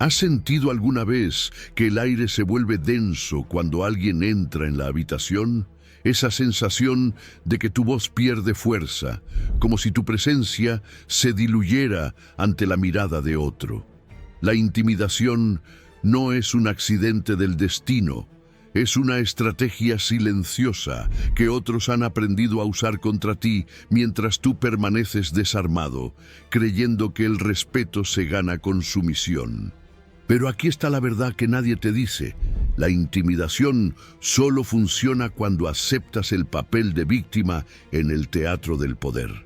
¿Has sentido alguna vez que el aire se vuelve denso cuando alguien entra en la habitación? Esa sensación de que tu voz pierde fuerza, como si tu presencia se diluyera ante la mirada de otro. La intimidación no es un accidente del destino, es una estrategia silenciosa que otros han aprendido a usar contra ti mientras tú permaneces desarmado, creyendo que el respeto se gana con sumisión. Pero aquí está la verdad que nadie te dice. La intimidación solo funciona cuando aceptas el papel de víctima en el teatro del poder.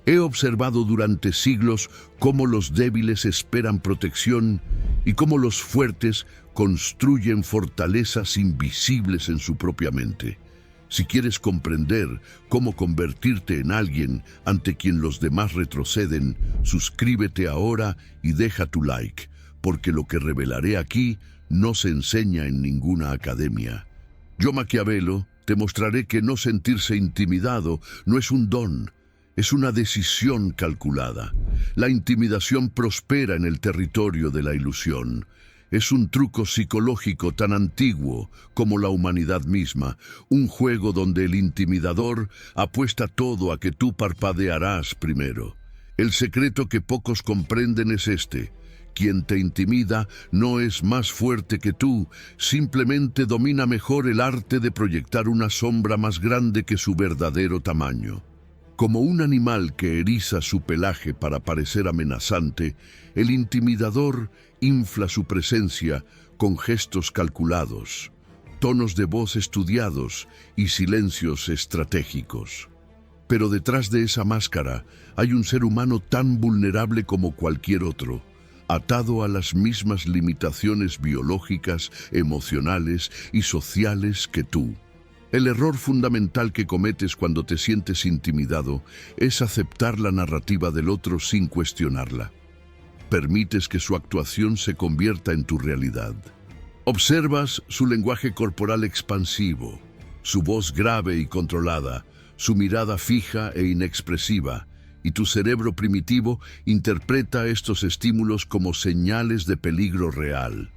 He observado durante siglos cómo los débiles esperan protección y cómo los fuertes construyen fortalezas invisibles en su propia mente. Si quieres comprender cómo convertirte en alguien ante quien los demás retroceden, suscríbete ahora y deja tu like, porque lo que revelaré aquí no se enseña en ninguna academia. Yo, Maquiavelo, te mostraré que no sentirse intimidado no es un don, es una decisión calculada. La intimidación prospera en el territorio de la ilusión. Es un truco psicológico tan antiguo como la humanidad misma, un juego donde el intimidador apuesta todo a que tú parpadearás primero. El secreto que pocos comprenden es este: quien te intimida no es más fuerte que tú, simplemente domina mejor el arte de proyectar una sombra más grande que su verdadero tamaño. Como un animal que eriza su pelaje para parecer amenazante, el intimidador infla su presencia con gestos calculados, tonos de voz estudiados y silencios estratégicos. Pero detrás de esa máscara hay un ser humano tan vulnerable como cualquier otro, atado a las mismas limitaciones biológicas, emocionales y sociales que tú. El error fundamental que cometes cuando te sientes intimidado es aceptar la narrativa del otro sin cuestionarla. Permites que su actuación se convierta en tu realidad. Observas su lenguaje corporal expansivo, su voz grave y controlada, su mirada fija e inexpresiva, y tu cerebro primitivo interpreta estos estímulos como señales de peligro real.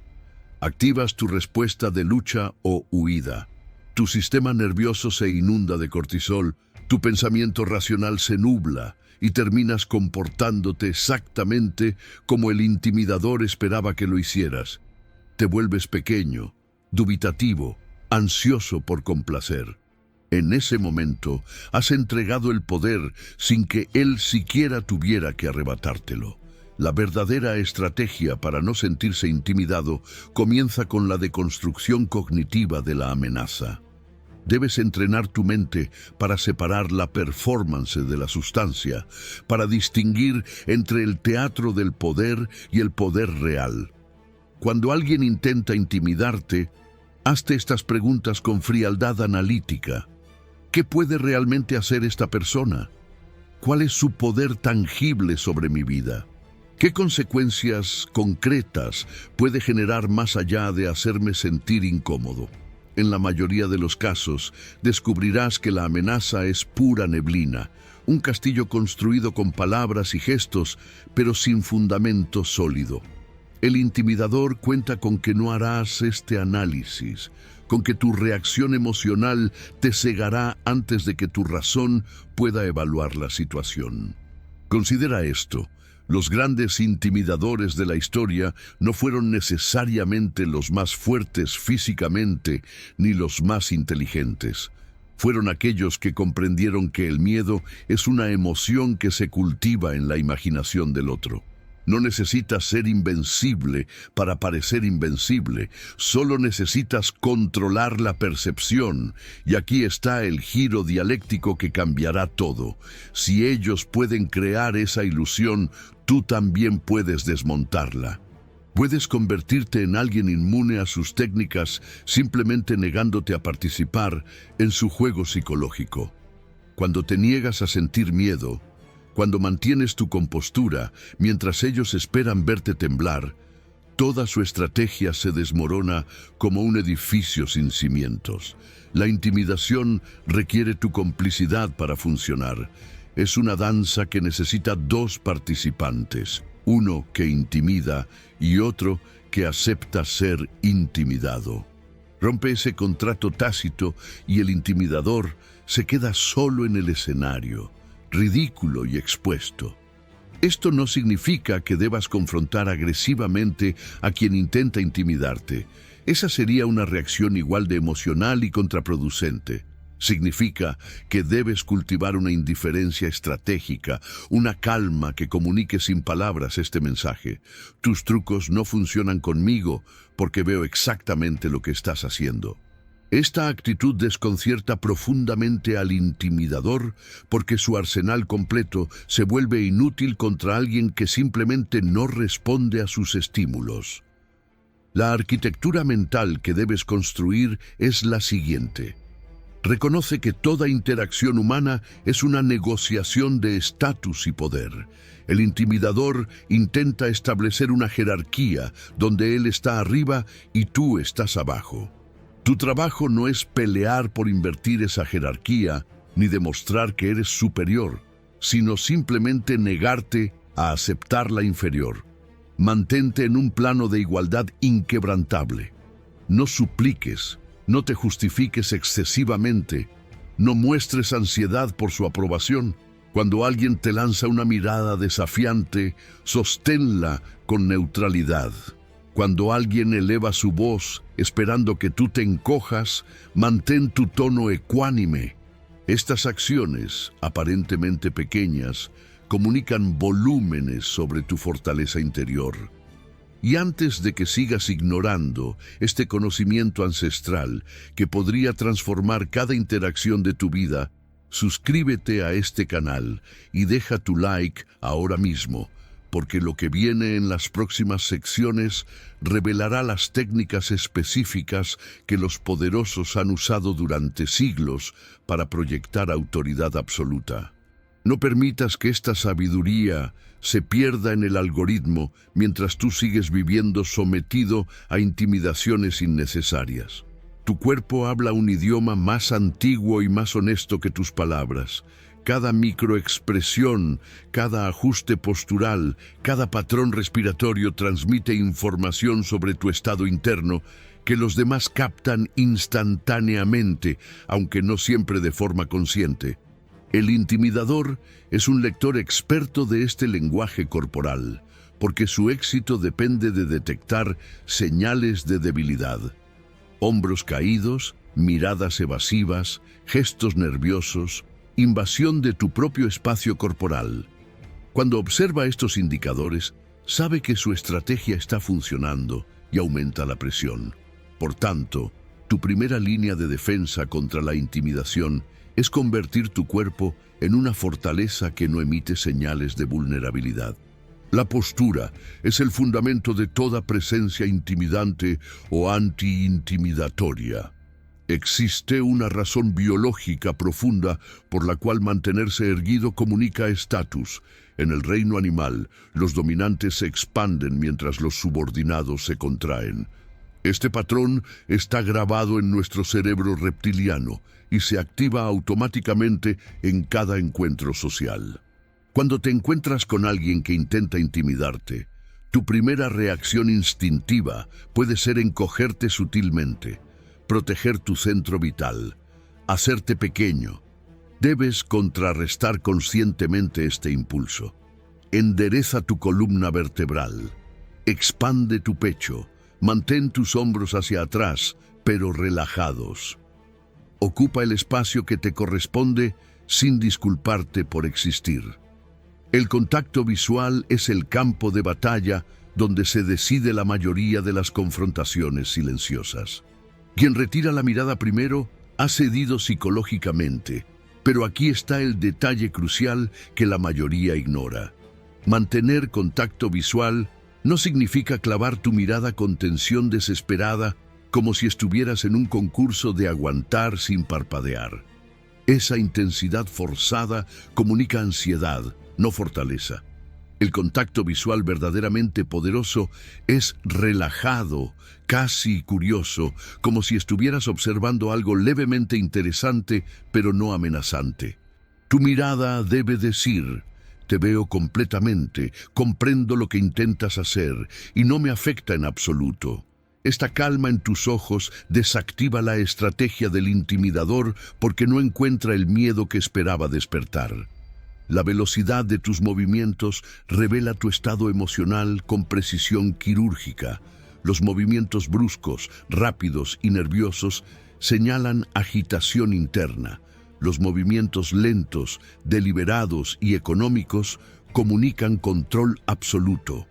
Activas tu respuesta de lucha o huida. Tu sistema nervioso se inunda de cortisol, tu pensamiento racional se nubla y terminas comportándote exactamente como el intimidador esperaba que lo hicieras. Te vuelves pequeño, dubitativo, ansioso por complacer. En ese momento has entregado el poder sin que él siquiera tuviera que arrebatártelo. La verdadera estrategia para no sentirse intimidado comienza con la deconstrucción cognitiva de la amenaza. Debes entrenar tu mente para separar la performance de la sustancia, para distinguir entre el teatro del poder y el poder real. Cuando alguien intenta intimidarte, hazte estas preguntas con frialdad analítica. ¿Qué puede realmente hacer esta persona? ¿Cuál es su poder tangible sobre mi vida? ¿Qué consecuencias concretas puede generar más allá de hacerme sentir incómodo? En la mayoría de los casos, descubrirás que la amenaza es pura neblina, un castillo construido con palabras y gestos, pero sin fundamento sólido. El intimidador cuenta con que no harás este análisis, con que tu reacción emocional te cegará antes de que tu razón pueda evaluar la situación. Considera esto: los grandes intimidadores de la historia no fueron necesariamente los más fuertes físicamente ni los más inteligentes. Fueron aquellos que comprendieron que el miedo es una emoción que se cultiva en la imaginación del otro. No necesitas ser invencible para parecer invencible, solo necesitas controlar la percepción, y aquí está el giro dialéctico que cambiará todo. Si ellos pueden crear esa ilusión, tú también puedes desmontarla. Puedes convertirte en alguien inmune a sus técnicas simplemente negándote a participar en su juego psicológico. Cuando te niegas a sentir miedo, cuando mantienes tu compostura mientras ellos esperan verte temblar, toda su estrategia se desmorona como un edificio sin cimientos. La intimidación requiere tu complicidad para funcionar. Es una danza que necesita dos participantes. uno que intimida y otro que acepta ser intimidado. Rompe ese contrato tácito y el intimidador se queda solo en el escenario, ridículo y expuesto. Esto no significa que debas confrontar agresivamente a quien intenta intimidarte. Esa sería una reacción igual de emocional y contraproducente. Significa que debes cultivar una indiferencia estratégica, una calma que comunique sin palabras este mensaje. Tus trucos no funcionan conmigo porque veo exactamente lo que estás haciendo. Esta actitud desconcierta profundamente al intimidador porque su arsenal completo se vuelve inútil contra alguien que simplemente no responde a sus estímulos. La arquitectura mental que debes construir es la siguiente. Reconoce que toda interacción humana es una negociación de estatus y poder. El intimidador intenta establecer una jerarquía donde él está arriba y tú estás abajo. Tu trabajo no es pelear por invertir esa jerarquía ni demostrar que eres superior, sino simplemente negarte a aceptar la inferior. Mantente en un plano de igualdad inquebrantable. No supliques, no te justifiques excesivamente, no muestres ansiedad por su aprobación. Cuando alguien te lanza una mirada desafiante, sosténla con neutralidad. Cuando alguien eleva su voz esperando que tú te encojas, mantén tu tono ecuánime. Estas acciones, aparentemente pequeñas, comunican volúmenes sobre tu fortaleza interior. Y antes de que sigas ignorando este conocimiento ancestral que podría transformar cada interacción de tu vida, suscríbete a este canal y deja tu like ahora mismo, porque lo que viene en las próximas secciones revelará las técnicas específicas que los poderosos han usado durante siglos para proyectar autoridad absoluta. No permitas que esta sabiduría se pierda en el algoritmo mientras tú sigues viviendo sometido a intimidaciones innecesarias. Tu cuerpo habla un idioma más antiguo y más honesto que tus palabras. Cada microexpresión, cada ajuste postural, cada patrón respiratorio transmite información sobre tu estado interno que los demás captan instantáneamente, aunque no siempre de forma consciente. El intimidador es un lector experto de este lenguaje corporal, porque su éxito depende de detectar señales de debilidad. Hombros caídos, miradas evasivas, gestos nerviosos, invasión de tu propio espacio corporal. Cuando observa estos indicadores, sabe que su estrategia está funcionando y aumenta la presión. Por tanto, tu primera línea de defensa contra la intimidación es convertir tu cuerpo en una fortaleza que no emite señales de vulnerabilidad. La postura es el fundamento de toda presencia intimidante o anti-intimidatoria. Existe una razón biológica profunda por la cual mantenerse erguido comunica estatus. En el reino animal, los dominantes se expanden mientras los subordinados se contraen. Este patrón está grabado en nuestro cerebro reptiliano y se activa automáticamente en cada encuentro social. Cuando te encuentras con alguien que intenta intimidarte, tu primera reacción instintiva puede ser encogerte sutilmente, proteger tu centro vital, hacerte pequeño. Debes contrarrestar conscientemente este impulso. Endereza tu columna vertebral, expande tu pecho, mantén tus hombros hacia atrás, pero relajados. Ocupa el espacio que te corresponde sin disculparte por existir. El contacto visual es el campo de batalla donde se decide la mayoría de las confrontaciones silenciosas. Quien retira la mirada primero ha cedido psicológicamente, pero aquí está el detalle crucial que la mayoría ignora. Mantener contacto visual no significa clavar tu mirada con tensión desesperada como si estuvieras en un concurso de aguantar sin parpadear. Esa intensidad forzada comunica ansiedad, no fortaleza. El contacto visual verdaderamente poderoso es relajado, casi curioso, como si estuvieras observando algo levemente interesante, pero no amenazante. Tu mirada debe decir, Te veo completamente, comprendo lo que intentas hacer y no me afecta en absoluto. Esta calma en tus ojos desactiva la estrategia del intimidador porque no encuentra el miedo que esperaba despertar. La velocidad de tus movimientos revela tu estado emocional con precisión quirúrgica. Los movimientos bruscos, rápidos y nerviosos señalan agitación interna. Los movimientos lentos, deliberados y económicos comunican control absoluto.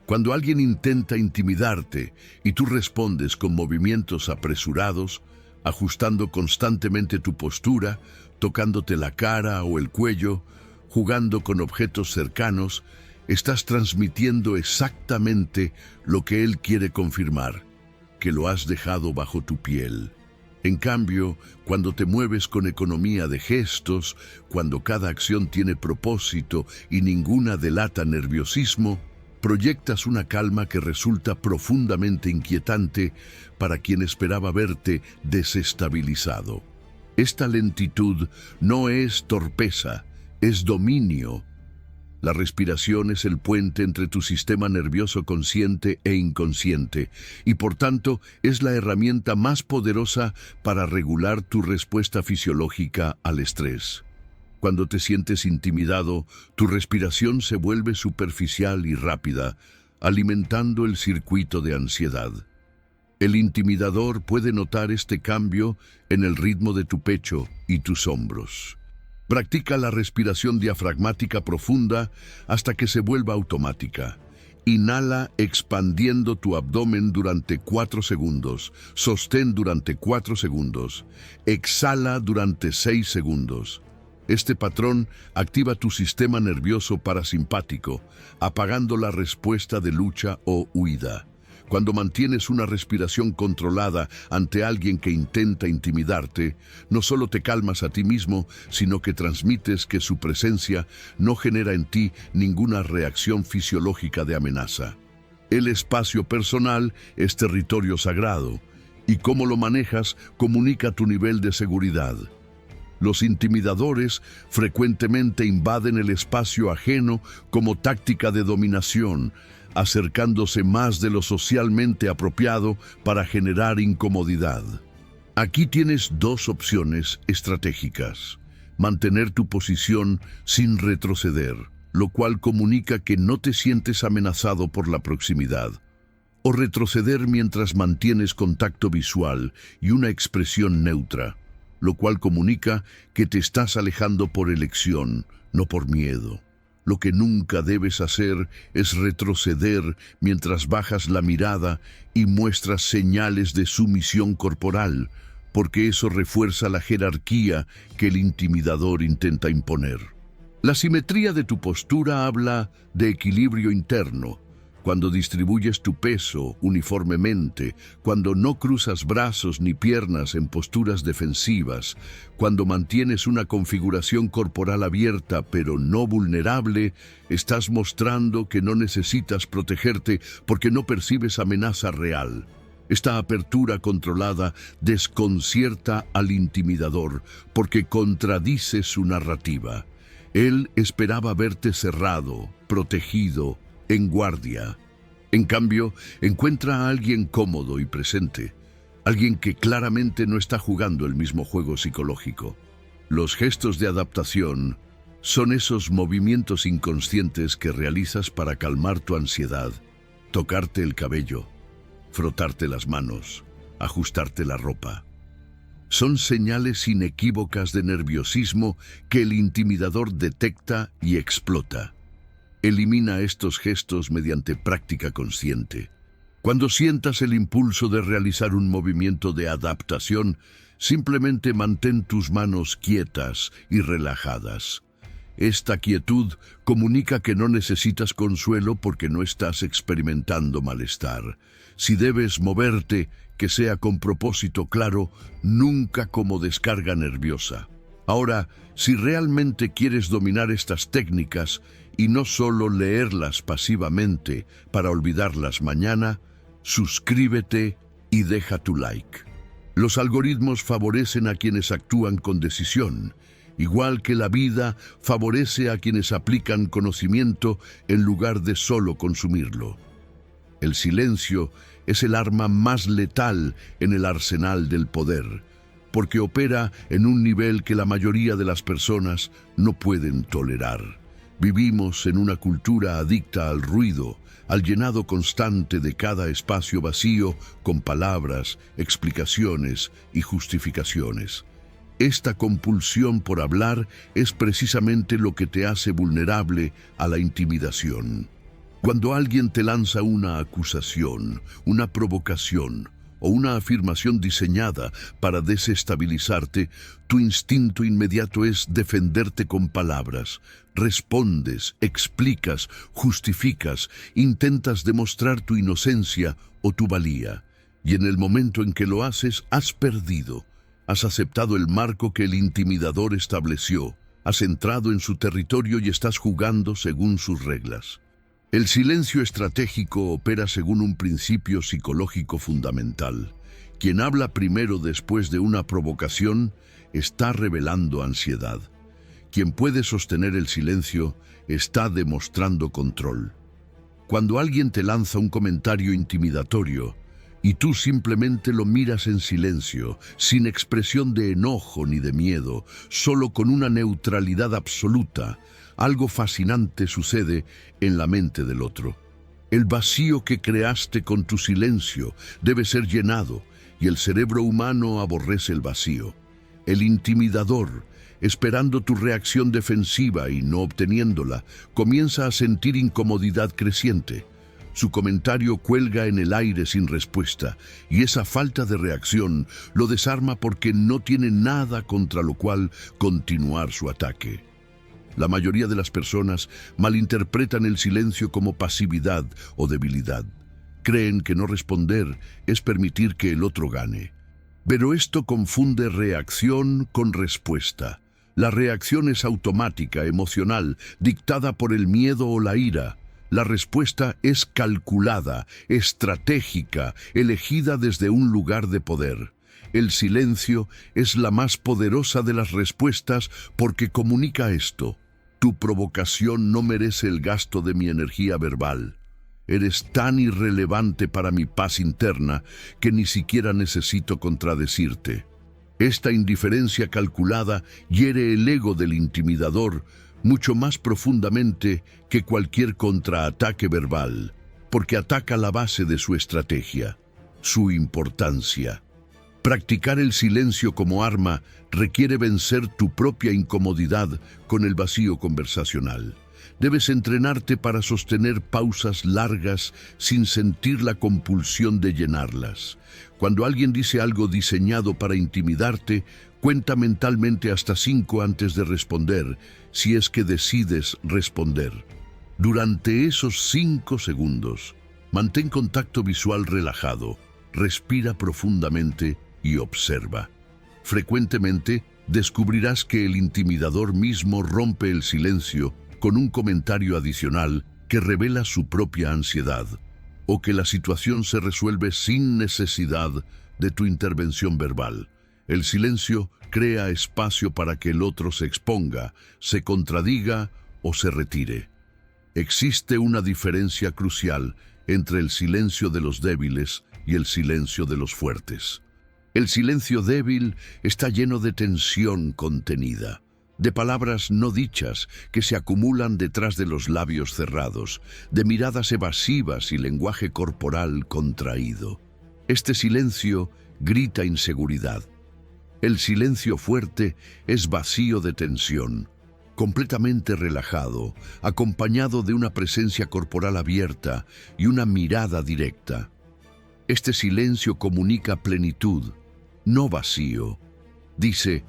Cuando alguien intenta intimidarte y tú respondes con movimientos apresurados, ajustando constantemente tu postura, tocándote la cara o el cuello, jugando con objetos cercanos, estás transmitiendo exactamente lo que él quiere confirmar, que lo has dejado bajo tu piel. En cambio, cuando te mueves con economía de gestos, cuando cada acción tiene propósito y ninguna delata nerviosismo, proyectas una calma que resulta profundamente inquietante para quien esperaba verte desestabilizado. Esta lentitud no es torpeza, es dominio. La respiración es el puente entre tu sistema nervioso consciente e inconsciente y por tanto es la herramienta más poderosa para regular tu respuesta fisiológica al estrés. Cuando te sientes intimidado, tu respiración se vuelve superficial y rápida, alimentando el circuito de ansiedad. El intimidador puede notar este cambio en el ritmo de tu pecho y tus hombros. Practica la respiración diafragmática profunda hasta que se vuelva automática. Inhala expandiendo tu abdomen durante 4 segundos. Sostén durante 4 segundos. Exhala durante 6 segundos. Este patrón activa tu sistema nervioso parasimpático, apagando la respuesta de lucha o huida. Cuando mantienes una respiración controlada ante alguien que intenta intimidarte, no solo te calmas a ti mismo, sino que transmites que su presencia no genera en ti ninguna reacción fisiológica de amenaza. El espacio personal es territorio sagrado, y cómo lo manejas comunica tu nivel de seguridad. Los intimidadores frecuentemente invaden el espacio ajeno como táctica de dominación, acercándose más de lo socialmente apropiado para generar incomodidad. Aquí tienes 2 opciones estratégicas. Mantener tu posición sin retroceder, lo cual comunica que no te sientes amenazado por la proximidad. O retroceder mientras mantienes contacto visual y una expresión neutra, lo cual comunica que te estás alejando por elección, no por miedo. Lo que nunca debes hacer es retroceder mientras bajas la mirada y muestras señales de sumisión corporal, porque eso refuerza la jerarquía que el intimidador intenta imponer. La simetría de tu postura habla de equilibrio interno. Cuando distribuyes tu peso uniformemente, cuando no cruzas brazos ni piernas en posturas defensivas, cuando mantienes una configuración corporal abierta pero no vulnerable, estás mostrando que no necesitas protegerte porque no percibes amenaza real. Esta apertura controlada desconcierta al intimidador porque contradice su narrativa. Él esperaba verte cerrado, protegido, en guardia. En cambio, encuentra a alguien cómodo y presente, alguien que claramente no está jugando el mismo juego psicológico. Los gestos de adaptación son esos movimientos inconscientes que realizas para calmar tu ansiedad, tocarte el cabello, frotarte las manos, ajustarte la ropa. Son señales inequívocas de nerviosismo que el intimidador detecta y explota. Elimina estos gestos mediante práctica consciente. Cuando sientas el impulso de realizar un movimiento de adaptación, simplemente mantén tus manos quietas y relajadas. Esta quietud comunica que no necesitas consuelo porque no estás experimentando malestar. Si debes moverte, que sea con propósito claro, nunca como descarga nerviosa. Ahora, si realmente quieres dominar estas técnicas y no solo leerlas pasivamente para olvidarlas mañana, suscríbete y deja tu like. Los algoritmos favorecen a quienes actúan con decisión, Igual que la vida favorece a quienes aplican conocimiento en lugar de solo consumirlo. El silencio es el arma más letal en el arsenal del poder, porque opera en un nivel que la mayoría de las personas no pueden tolerar. Vivimos en una cultura adicta al ruido, al llenado constante de cada espacio vacío con palabras, explicaciones y justificaciones. Esta compulsión por hablar es precisamente lo que te hace vulnerable a la intimidación. Cuando alguien te lanza una acusación, una provocación o una afirmación diseñada para desestabilizarte, tu instinto inmediato es defenderte con palabras. Respondes, explicas, justificas, intentas demostrar tu inocencia o tu valía. Y en el momento en que lo haces, has perdido. Has aceptado el marco que el intimidador estableció, has entrado en su territorio y estás jugando según sus reglas. El silencio estratégico opera según un principio psicológico fundamental. Quien habla primero después de una provocación está revelando ansiedad. Quien puede sostener el silencio está demostrando control. Cuando alguien te lanza un comentario intimidatorio y tú simplemente lo miras en silencio, sin expresión de enojo ni de miedo, solo con una neutralidad absoluta, algo fascinante sucede en la mente del otro. El vacío que creaste con tu silencio debe ser llenado, y el cerebro humano aborrece el vacío. El intimidador, esperando tu reacción defensiva y no obteniéndola, comienza a sentir incomodidad creciente. Su comentario cuelga en el aire sin respuesta, y esa falta de reacción lo desarma porque no tiene nada contra lo cual continuar su ataque. La mayoría de las personas malinterpretan el silencio como pasividad o debilidad. Creen que no responder es permitir que el otro gane. Pero esto confunde reacción con respuesta. La reacción es automática, emocional, dictada por el miedo o la ira. La respuesta es calculada, estratégica, elegida desde un lugar de poder. El silencio es la más poderosa de las respuestas porque comunica esto. Tu provocación no merece el gasto de mi energía verbal. Eres tan irrelevante para mi paz interna que ni siquiera necesito contradecirte. Esta indiferencia calculada hiere el ego del intimidador mucho más profundamente que cualquier contraataque verbal, porque ataca la base de su estrategia, su importancia. Practicar el silencio como arma requiere vencer tu propia incomodidad con el vacío conversacional. Debes entrenarte para sostener pausas largas sin sentir la compulsión de llenarlas. Cuando alguien dice algo diseñado para intimidarte, cuenta mentalmente hasta 5 antes de responder, si es que decides responder. Durante esos 5 segundos, mantén contacto visual relajado, respira profundamente y observa. Frecuentemente descubrirás que el intimidador mismo rompe el silencio con un comentario adicional que revela su propia ansiedad, o que la situación se resuelve sin necesidad de tu intervención verbal. El silencio crea espacio para que el otro se exponga, se contradiga o se retire. Existe una diferencia crucial entre el silencio de los débiles y el silencio de los fuertes. El silencio débil está lleno de tensión contenida, de palabras no dichas que se acumulan detrás de los labios cerrados, de miradas evasivas y lenguaje corporal contraído. Este silencio grita inseguridad. El silencio fuerte es vacío de tensión, completamente relajado, acompañado de una presencia corporal abierta y una mirada directa. Este silencio comunica plenitud, no vacío. Dice: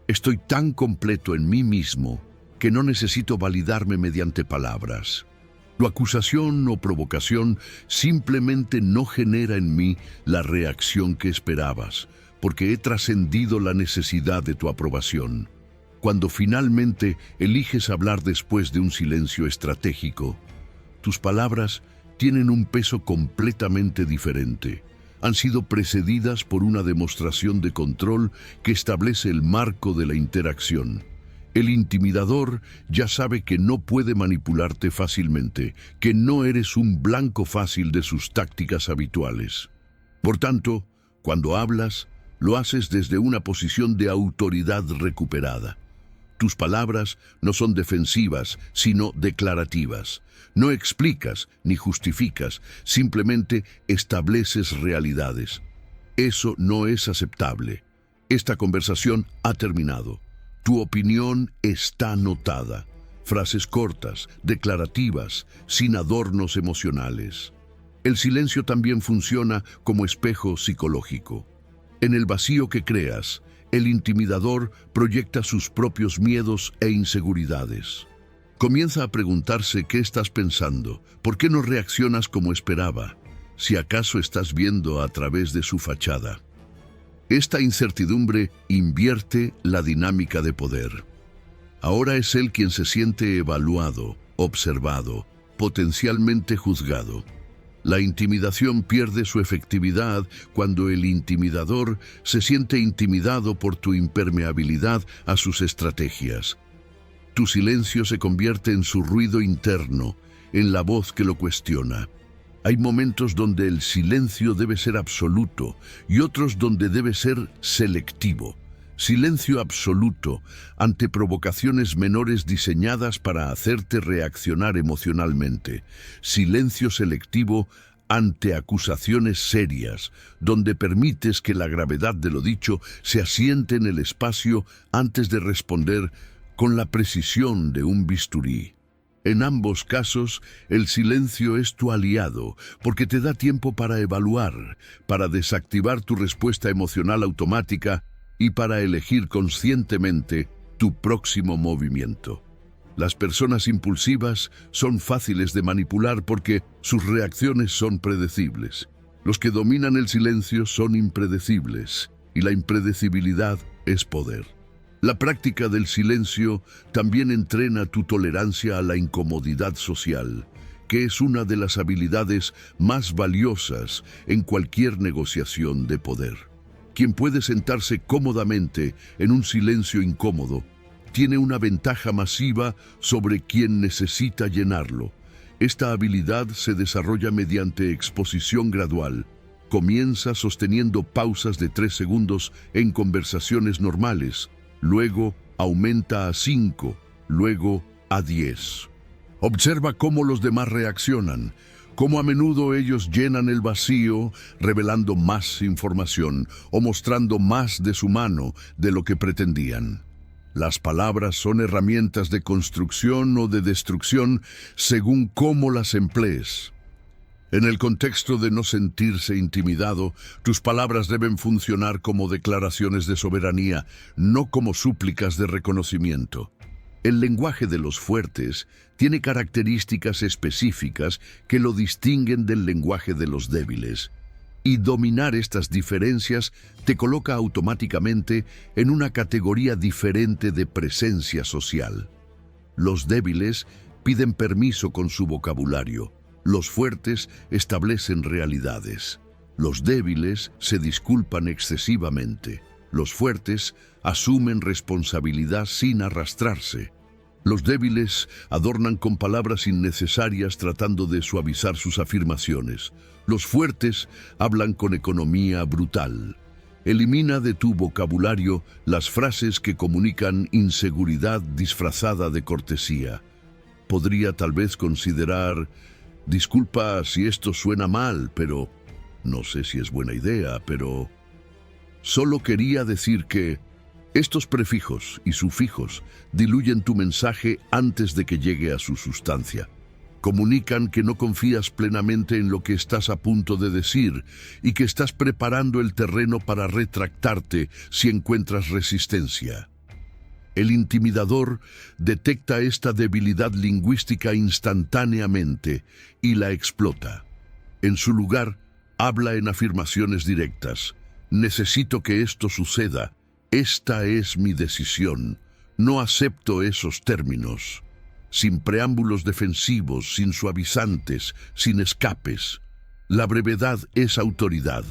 estoy tan completo en mí mismo que no necesito validarme mediante palabras. Tu acusación o provocación simplemente no genera en mí la reacción que esperabas, porque he trascendido la necesidad de tu aprobación. Cuando finalmente eliges hablar después de un silencio estratégico, tus palabras tienen un peso completamente diferente. Han sido precedidas por una demostración de control que establece el marco de la interacción. El intimidador ya sabe que no puede manipularte fácilmente, que no eres un blanco fácil de sus tácticas habituales. Por tanto, cuando hablas, lo haces desde una posición de autoridad recuperada. Tus palabras no son defensivas, sino declarativas. No explicas ni justificas, simplemente estableces realidades. Eso no es aceptable. Esta conversación ha terminado. Tu opinión está anotada. Frases cortas, declarativas, sin adornos emocionales. El silencio también funciona como espejo psicológico. En el vacío que creas, el intimidador proyecta sus propios miedos e inseguridades. Comienza a preguntarse qué estás pensando, por qué no reaccionas como esperaba, si acaso estás viendo a través de su fachada. Esta incertidumbre invierte la dinámica de poder. Ahora es él quien se siente evaluado, observado, potencialmente juzgado. La intimidación pierde su efectividad cuando el intimidador se siente intimidado por tu impermeabilidad a sus estrategias. Tu silencio se convierte en su ruido interno, en la voz que lo cuestiona. Hay momentos donde el silencio debe ser absoluto y otros donde debe ser selectivo. Silencio absoluto ante provocaciones menores diseñadas para hacerte reaccionar emocionalmente. Silencio selectivo ante acusaciones serias, donde permites que la gravedad de lo dicho se asiente en el espacio antes de responder con la precisión de un bisturí. En ambos casos, el silencio es tu aliado, porque te da tiempo para evaluar, para desactivar tu respuesta emocional automática y para elegir conscientemente tu próximo movimiento. Las personas impulsivas son fáciles de manipular porque sus reacciones son predecibles. Los que dominan el silencio son impredecibles, y la impredecibilidad es poder. La práctica del silencio también entrena tu tolerancia a la incomodidad social, que es una de las habilidades más valiosas en cualquier negociación de poder. Quien puede sentarse cómodamente en un silencio incómodo tiene una ventaja masiva sobre quien necesita llenarlo. Esta habilidad se desarrolla mediante exposición gradual. Comienza sosteniendo pausas de 3 segundos en conversaciones normales. Luego aumenta a 5, luego a 10. Observa cómo los demás reaccionan, cómo a menudo ellos llenan el vacío, revelando más información o mostrando más de su mano de lo que pretendían. Las palabras son herramientas de construcción o de destrucción según cómo las emplees. En el contexto de no sentirse intimidado, tus palabras deben funcionar como declaraciones de soberanía, no como súplicas de reconocimiento. El lenguaje de los fuertes tiene características específicas que lo distinguen del lenguaje de los débiles, y dominar estas diferencias te coloca automáticamente en una categoría diferente de presencia social. Los débiles piden permiso con su vocabulario. Los fuertes establecen realidades. Los débiles se disculpan excesivamente. Los fuertes asumen responsabilidad sin arrastrarse. Los débiles adornan con palabras innecesarias tratando de suavizar sus afirmaciones. Los fuertes hablan con economía brutal. Elimina de tu vocabulario las frases que comunican inseguridad disfrazada de cortesía. Podría tal vez considerar: disculpa si esto suena mal, pero no sé si es buena idea, pero solo quería decir que estos prefijos y sufijos diluyen tu mensaje antes de que llegue a su sustancia. Comunican que no confías plenamente en lo que estás a punto de decir y que estás preparando el terreno para retractarte si encuentras resistencia. El intimidador detecta esta debilidad lingüística instantáneamente y la explota. En su lugar, habla en afirmaciones directas. Necesito que esto suceda. Esta es mi decisión. No acepto esos términos. Sin preámbulos defensivos, sin suavizantes, sin escapes. La brevedad es autoridad.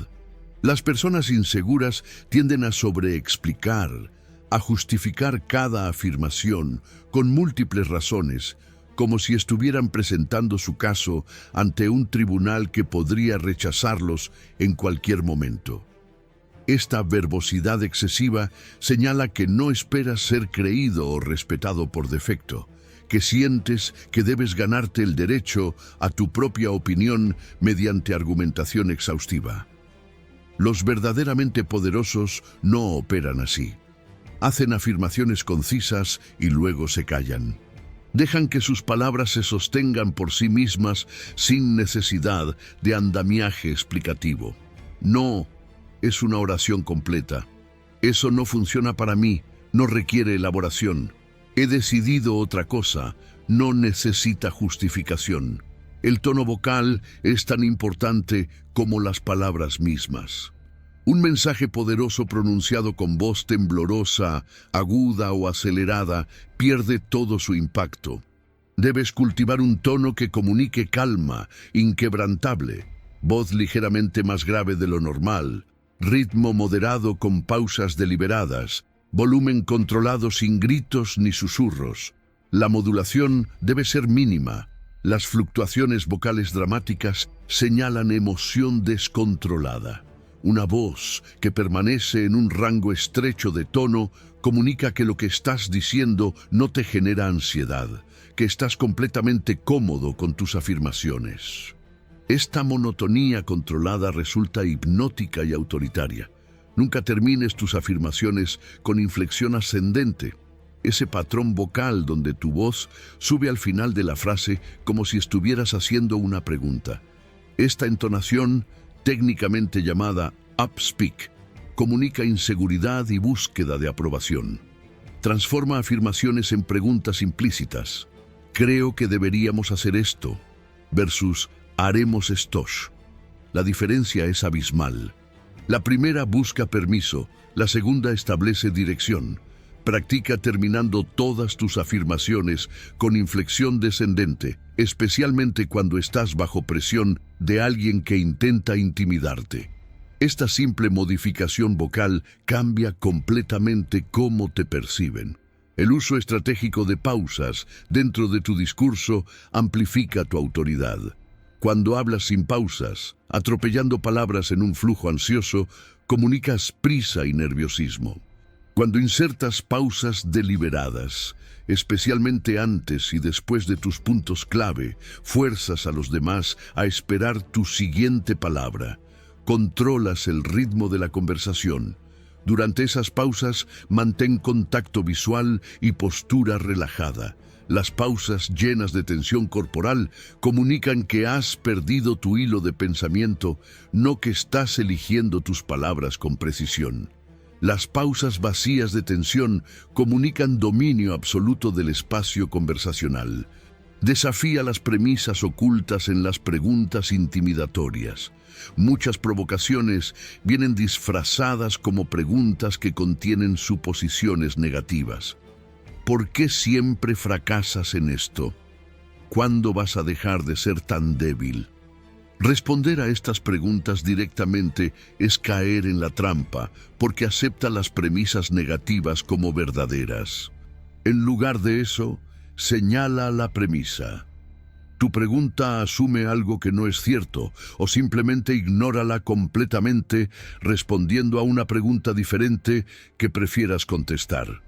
Las personas inseguras tienden a sobreexplicar, a justificar cada afirmación con múltiples razones, como si estuvieran presentando su caso ante un tribunal que podría rechazarlos en cualquier momento. Esta verbosidad excesiva señala que no esperas ser creído o respetado por defecto, que sientes que debes ganarte el derecho a tu propia opinión mediante argumentación exhaustiva. Los verdaderamente poderosos no operan así. Hacen afirmaciones concisas y luego se callan. Dejan que sus palabras se sostengan por sí mismas sin necesidad de andamiaje explicativo. No es una oración completa. Eso no funciona para mí, no requiere elaboración. He decidido otra cosa, no necesita justificación. El tono vocal es tan importante como las palabras mismas. Un mensaje poderoso pronunciado con voz temblorosa, aguda o acelerada pierde todo su impacto. Debes cultivar un tono que comunique calma, inquebrantable, voz ligeramente más grave de lo normal, ritmo moderado con pausas deliberadas, volumen controlado sin gritos ni susurros. La modulación debe ser mínima. Las fluctuaciones vocales dramáticas señalan emoción descontrolada. Una voz que permanece en un rango estrecho de tono comunica que lo que estás diciendo no te genera ansiedad, que estás completamente cómodo con tus afirmaciones. Esta monotonía controlada resulta hipnótica y autoritaria. Nunca termines tus afirmaciones con inflexión ascendente, ese patrón vocal donde tu voz sube al final de la frase como si estuvieras haciendo una pregunta. Esta entonación, técnicamente llamada upspeak, comunica inseguridad y búsqueda de aprobación. Transforma afirmaciones en preguntas implícitas. Creo que deberíamos hacer esto, versus haremos esto. La diferencia es abismal. La primera busca permiso, la segunda establece dirección. Practica terminando todas tus afirmaciones con inflexión descendente, especialmente cuando estás bajo presión de alguien que intenta intimidarte. Esta simple modificación vocal cambia completamente cómo te perciben. El uso estratégico de pausas dentro de tu discurso amplifica tu autoridad. Cuando hablas sin pausas, atropellando palabras en un flujo ansioso, comunicas prisa y nerviosismo. Cuando insertas pausas deliberadas, especialmente antes y después de tus puntos clave, fuerzas a los demás a esperar tu siguiente palabra. Controlas el ritmo de la conversación. Durante esas pausas, mantén contacto visual y postura relajada. Las pausas llenas de tensión corporal comunican que has perdido tu hilo de pensamiento, no que estás eligiendo tus palabras con precisión. Las pausas vacías de tensión comunican dominio absoluto del espacio conversacional. Desafía las premisas ocultas en las preguntas intimidatorias. Muchas provocaciones vienen disfrazadas como preguntas que contienen suposiciones negativas. ¿Por qué siempre fracasas en esto? ¿Cuándo vas a dejar de ser tan débil? Responder a estas preguntas directamente es caer en la trampa, porque acepta las premisas negativas como verdaderas. En lugar de eso, señala la premisa. Tu pregunta asume algo que no es cierto, o simplemente ignórala completamente, respondiendo a una pregunta diferente que prefieras contestar.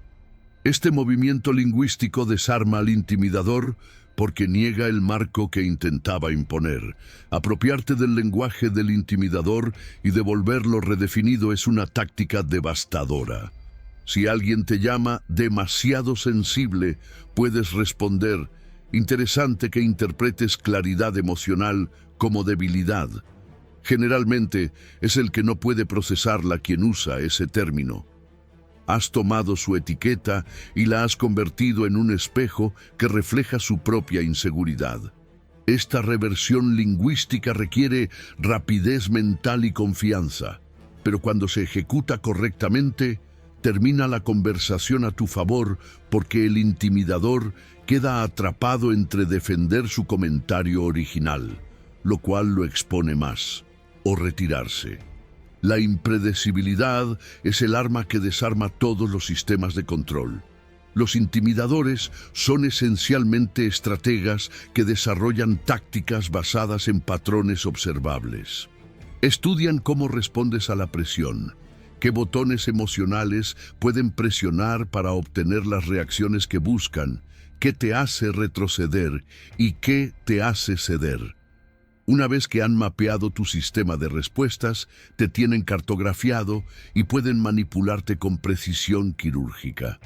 Este movimiento lingüístico desarma al intimidador porque niega el marco que intentaba imponer. Apropiarte del lenguaje del intimidador y devolverlo redefinido es una táctica devastadora. Si alguien te llama demasiado sensible, puedes responder: interesante que interpretes claridad emocional como debilidad. Generalmente es el que no puede procesarla quien usa ese término. Has tomado su etiqueta y la has convertido en un espejo que refleja su propia inseguridad. Esta reversión lingüística requiere rapidez mental y confianza, pero cuando se ejecuta correctamente, termina la conversación a tu favor porque el intimidador queda atrapado entre defender su comentario original, lo cual lo expone más, o retirarse. La impredecibilidad es el arma que desarma todos los sistemas de control. Los intimidadores son esencialmente estrategas que desarrollan tácticas basadas en patrones observables. Estudian cómo respondes a la presión, qué botones emocionales pueden presionar para obtener las reacciones que buscan, qué te hace retroceder y qué te hace ceder. Una vez que han mapeado tu sistema de respuestas, te tienen cartografiado y pueden manipularte con precisión quirúrgica.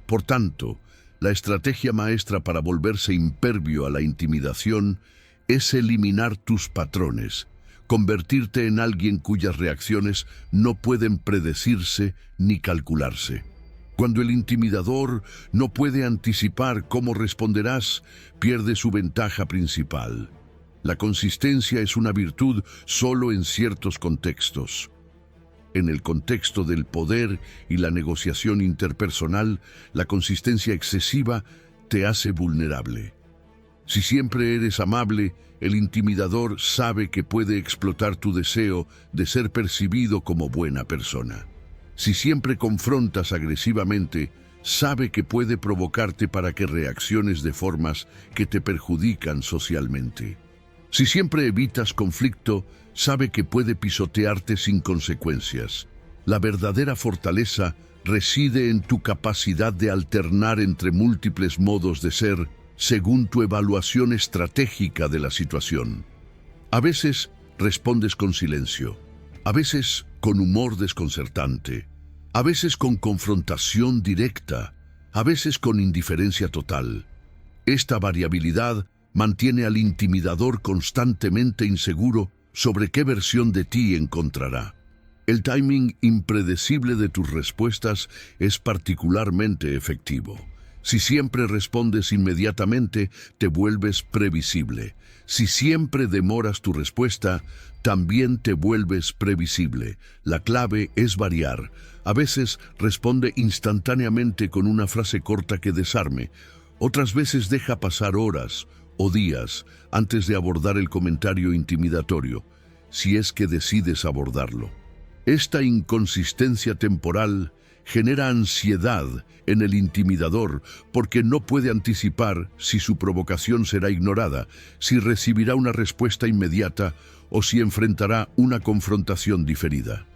Por tanto, la estrategia maestra para volverse impervio a la intimidación es eliminar tus patrones, convertirte en alguien cuyas reacciones no pueden predecirse ni calcularse. Cuando el intimidador no puede anticipar cómo responderás, pierde su ventaja principal. La consistencia es una virtud solo en ciertos contextos. En el contexto del poder y la negociación interpersonal, la consistencia excesiva te hace vulnerable. Si siempre eres amable, el intimidador sabe que puede explotar tu deseo de ser percibido como buena persona. Si siempre confrontas agresivamente, sabe que puede provocarte para que reacciones de formas que te perjudican socialmente. Si siempre evitas conflicto, sabe que puede pisotearte sin consecuencias. La verdadera fortaleza reside en tu capacidad de alternar entre múltiples modos de ser según tu evaluación estratégica de la situación. A veces respondes con silencio, a veces con humor desconcertante, a veces con confrontación directa, a veces con indiferencia total. Esta variabilidad mantiene al intimidador constantemente inseguro sobre qué versión de ti encontrará. El timing impredecible de tus respuestas es particularmente efectivo. Si siempre respondes inmediatamente, te vuelves previsible. Si siempre demoras tu respuesta, también te vuelves previsible. La clave es variar. A veces responde instantáneamente con una frase corta que desarme. Otras veces deja pasar horas o días antes de abordar el comentario intimidatorio, si es que decides abordarlo. Esta inconsistencia temporal genera ansiedad en el intimidador porque no puede anticipar si su provocación será ignorada, si recibirá una respuesta inmediata o si enfrentará una confrontación diferida.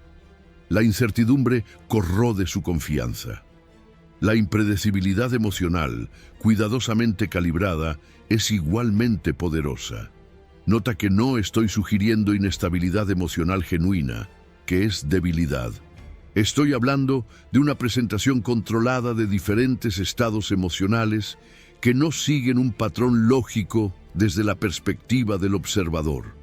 La incertidumbre corrode su confianza. La impredecibilidad emocional, cuidadosamente calibrada, es igualmente poderosa. Nota que no estoy sugiriendo inestabilidad emocional genuina, que es debilidad. Estoy hablando de una presentación controlada de diferentes estados emocionales que no siguen un patrón lógico desde la perspectiva del observador.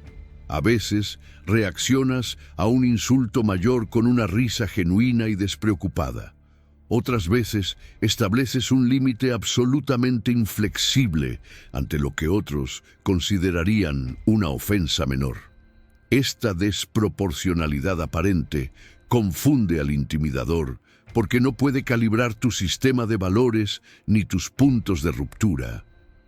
A veces reaccionas a un insulto mayor con una risa genuina y despreocupada. Otras veces estableces un límite absolutamente inflexible ante lo que otros considerarían una ofensa menor. Esta desproporcionalidad aparente confunde al intimidador porque no puede calibrar tu sistema de valores ni tus puntos de ruptura.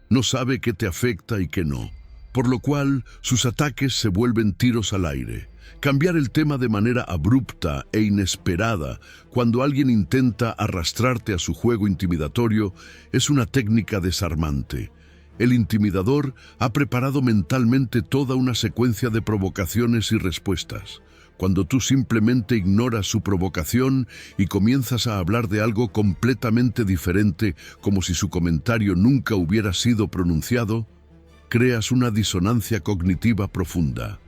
No sabe qué te afecta y qué no, por lo cual sus ataques se vuelven tiros al aire. Cambiar el tema de manera abrupta e inesperada cuando alguien intenta arrastrarte a su juego intimidatorio es una técnica desarmante. El intimidador ha preparado mentalmente toda una secuencia de provocaciones y respuestas. Cuando tú simplemente ignoras su provocación y comienzas a hablar de algo completamente diferente, como si su comentario nunca hubiera sido pronunciado, creas una disonancia cognitiva profunda.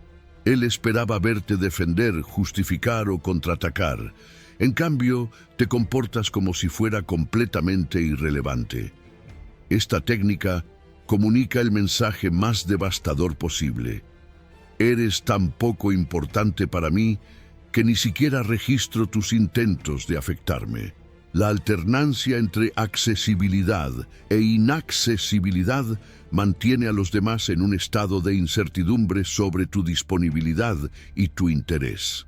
Él esperaba verte defender, justificar o contraatacar. En cambio, te comportas como si fuera completamente irrelevante. Esta técnica comunica el mensaje más devastador posible. Eres tan poco importante para mí que ni siquiera registro tus intentos de afectarme. La alternancia entre accesibilidad e inaccesibilidad mantiene a los demás en un estado de incertidumbre sobre tu disponibilidad y tu interés.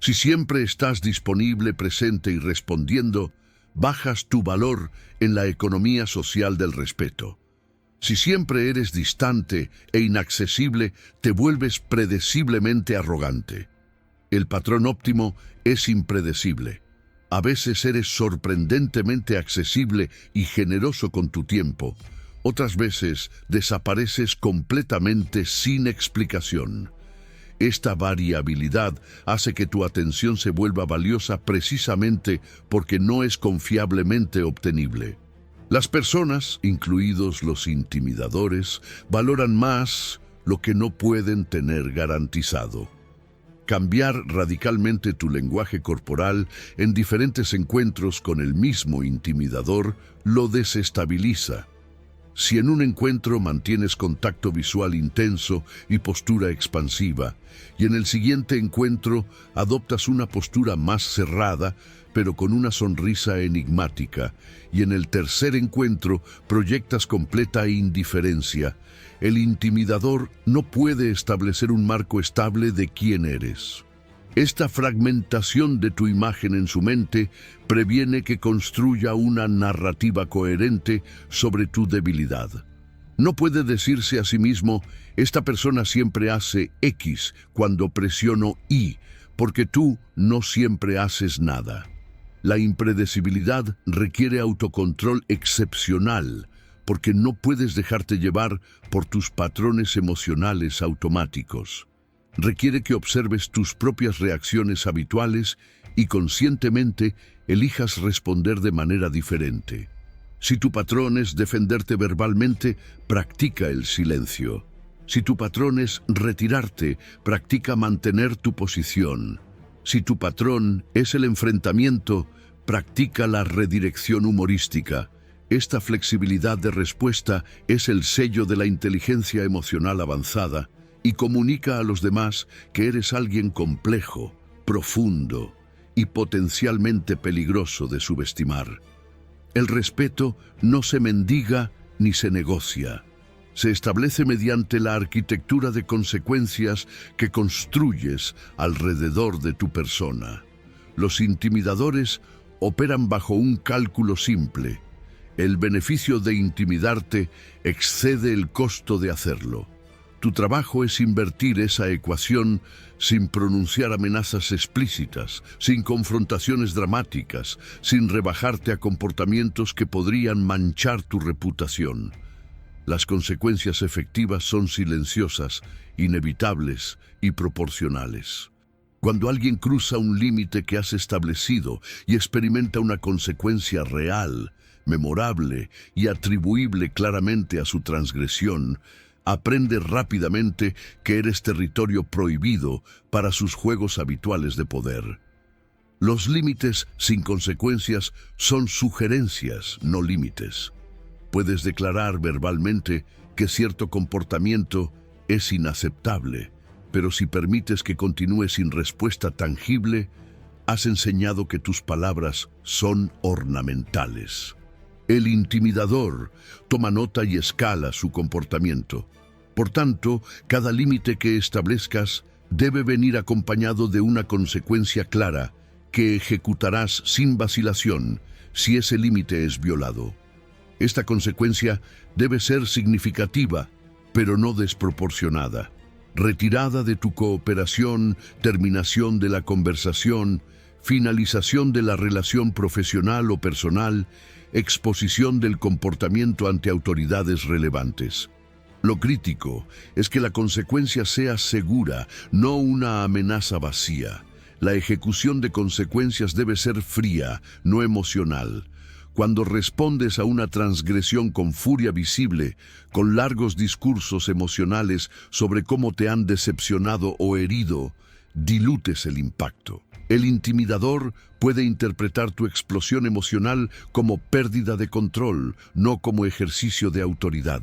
Si siempre estás disponible, presente y respondiendo, bajas tu valor en la economía social del respeto. Si siempre eres distante e inaccesible, te vuelves predeciblemente arrogante. El patrón óptimo es impredecible. A veces eres sorprendentemente accesible y generoso con tu tiempo. Otras veces desapareces completamente sin explicación. Esta variabilidad hace que tu atención se vuelva valiosa precisamente porque no es confiablemente obtenible. Las personas, incluidos los intimidadores, valoran más lo que no pueden tener garantizado. Cambiar radicalmente tu lenguaje corporal en diferentes encuentros con el mismo intimidador lo desestabiliza. Si en un encuentro mantienes contacto visual intenso y postura expansiva, y en el siguiente encuentro adoptas una postura más cerrada, pero con una sonrisa enigmática, y en el tercer encuentro proyectas completa indiferencia, el intimidador no puede establecer un marco estable de quién eres. Esta fragmentación de tu imagen en su mente previene que construya una narrativa coherente sobre tu debilidad. No puede decirse a sí mismo, esta persona siempre hace X cuando presiono Y, porque tú no siempre haces nada. La impredecibilidad requiere autocontrol excepcional, porque no puedes dejarte llevar por tus patrones emocionales automáticos. Requiere que observes tus propias reacciones habituales y conscientemente elijas responder de manera diferente. Si tu patrón es defenderte verbalmente, practica el silencio. Si tu patrón es retirarte, practica mantener tu posición. Si tu patrón es el enfrentamiento, practica la redirección humorística. Esta flexibilidad de respuesta es el sello de la inteligencia emocional avanzada y comunica a los demás que eres alguien complejo, profundo y potencialmente peligroso de subestimar. El respeto no se mendiga ni se negocia. Se establece mediante la arquitectura de consecuencias que construyes alrededor de tu persona. Los intimidadores operan bajo un cálculo simple. El beneficio de intimidarte excede el costo de hacerlo. Tu trabajo es invertir esa ecuación sin pronunciar amenazas explícitas, sin confrontaciones dramáticas, sin rebajarte a comportamientos que podrían manchar tu reputación. Las consecuencias efectivas son silenciosas, inevitables y proporcionales. Cuando alguien cruza un límite que has establecido y experimenta una consecuencia real, memorable y atribuible claramente a su transgresión, aprende rápidamente que eres territorio prohibido para sus juegos habituales de poder. Los límites sin consecuencias son sugerencias, no límites. Puedes declarar verbalmente que cierto comportamiento es inaceptable, pero si permites que continúe sin respuesta tangible, has enseñado que tus palabras son ornamentales. El intimidador toma nota y escala su comportamiento. Por tanto, cada límite que establezcas debe venir acompañado de una consecuencia clara que ejecutarás sin vacilación si ese límite es violado. Esta consecuencia debe ser significativa, pero no desproporcionada. Retirada de tu cooperación, terminación de la conversación, finalización de la relación profesional o personal, exposición del comportamiento ante autoridades relevantes. Lo crítico es que la consecuencia sea segura, no una amenaza vacía. La ejecución de consecuencias debe ser fría, no emocional. Cuando respondes a una transgresión con furia visible, con largos discursos emocionales sobre cómo te han decepcionado o herido, dilutes el impacto. El intimidador puede interpretar tu explosión emocional como pérdida de control, no como ejercicio de autoridad.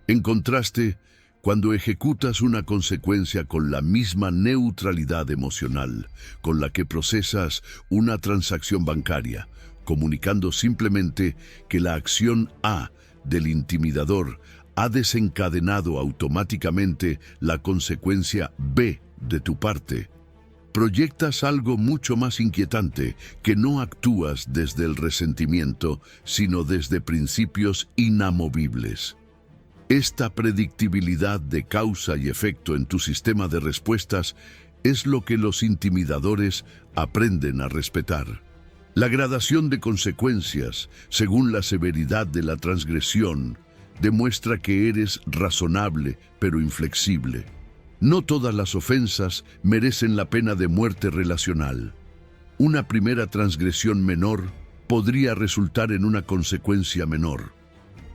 En contraste, cuando ejecutas una consecuencia con la misma neutralidad emocional con la que procesas una transacción bancaria, comunicando simplemente que la acción A del intimidador ha desencadenado automáticamente la consecuencia B de tu parte, proyectas algo mucho más inquietante, que no actúas desde el resentimiento, sino desde principios inamovibles. Esta predictibilidad de causa y efecto en tu sistema de respuestas es lo que los intimidadores aprenden a respetar. La gradación de consecuencias, según la severidad de la transgresión, demuestra que eres razonable pero inflexible. No todas las ofensas merecen la pena de muerte relacional. Una primera transgresión menor podría resultar en una consecuencia menor.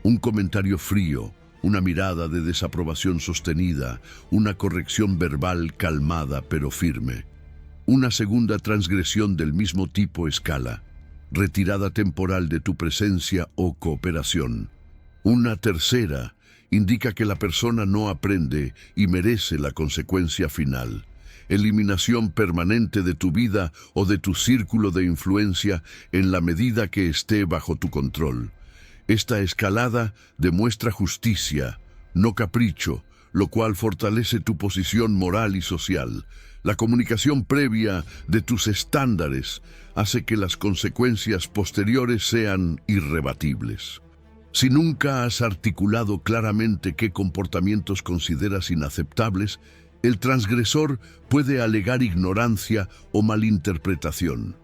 Un comentario frío, una mirada de desaprobación sostenida, una corrección verbal calmada pero firme. Una segunda transgresión del mismo tipo escala, retirada temporal de tu presencia o cooperación. Una tercera indica que la persona no aprende y merece la consecuencia final. Eliminación permanente de tu vida o de tu círculo de influencia en la medida que esté bajo tu control. Esta escalada demuestra justicia, no capricho, lo cual fortalece tu posición moral y social. La comunicación previa de tus estándares hace que las consecuencias posteriores sean irrebatibles. Si nunca has articulado claramente qué comportamientos consideras inaceptables, el transgresor puede alegar ignorancia o malinterpretación.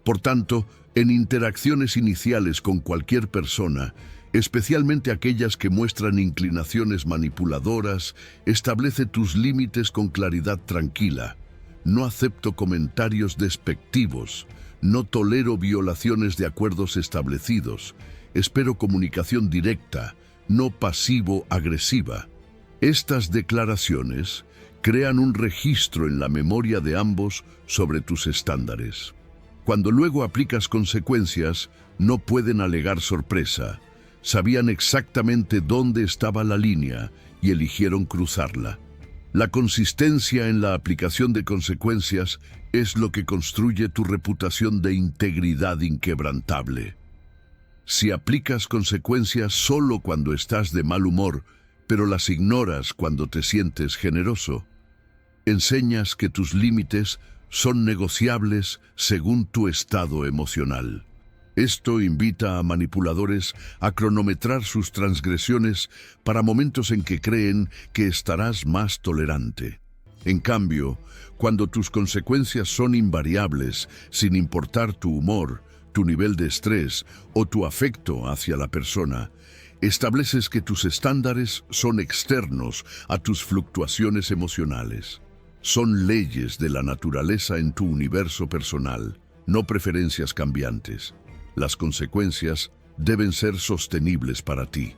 Por tanto, en interacciones iniciales con cualquier persona, especialmente aquellas que muestran inclinaciones manipuladoras, establece tus límites con claridad tranquila. No acepto comentarios despectivos, no tolero violaciones de acuerdos establecidos, espero comunicación directa, no pasivo-agresiva. Estas declaraciones crean un registro en la memoria de ambos sobre tus estándares. Cuando luego aplicas consecuencias, no pueden alegar sorpresa. Sabían exactamente dónde estaba la línea y eligieron cruzarla. La consistencia en la aplicación de consecuencias es lo que construye tu reputación de integridad inquebrantable. Si aplicas consecuencias solo cuando estás de mal humor, pero las ignoras cuando te sientes generoso, enseñas que tus límites son negociables según tu estado emocional. Esto invita a manipuladores a cronometrar sus transgresiones para momentos en que creen que estarás más tolerante. En cambio, cuando tus consecuencias son invariables, sin importar tu humor, tu nivel de estrés o tu afecto hacia la persona, estableces que tus estándares son externos a tus fluctuaciones emocionales. Son leyes de la naturaleza en tu universo personal, no preferencias cambiantes. Las consecuencias deben ser sostenibles para ti.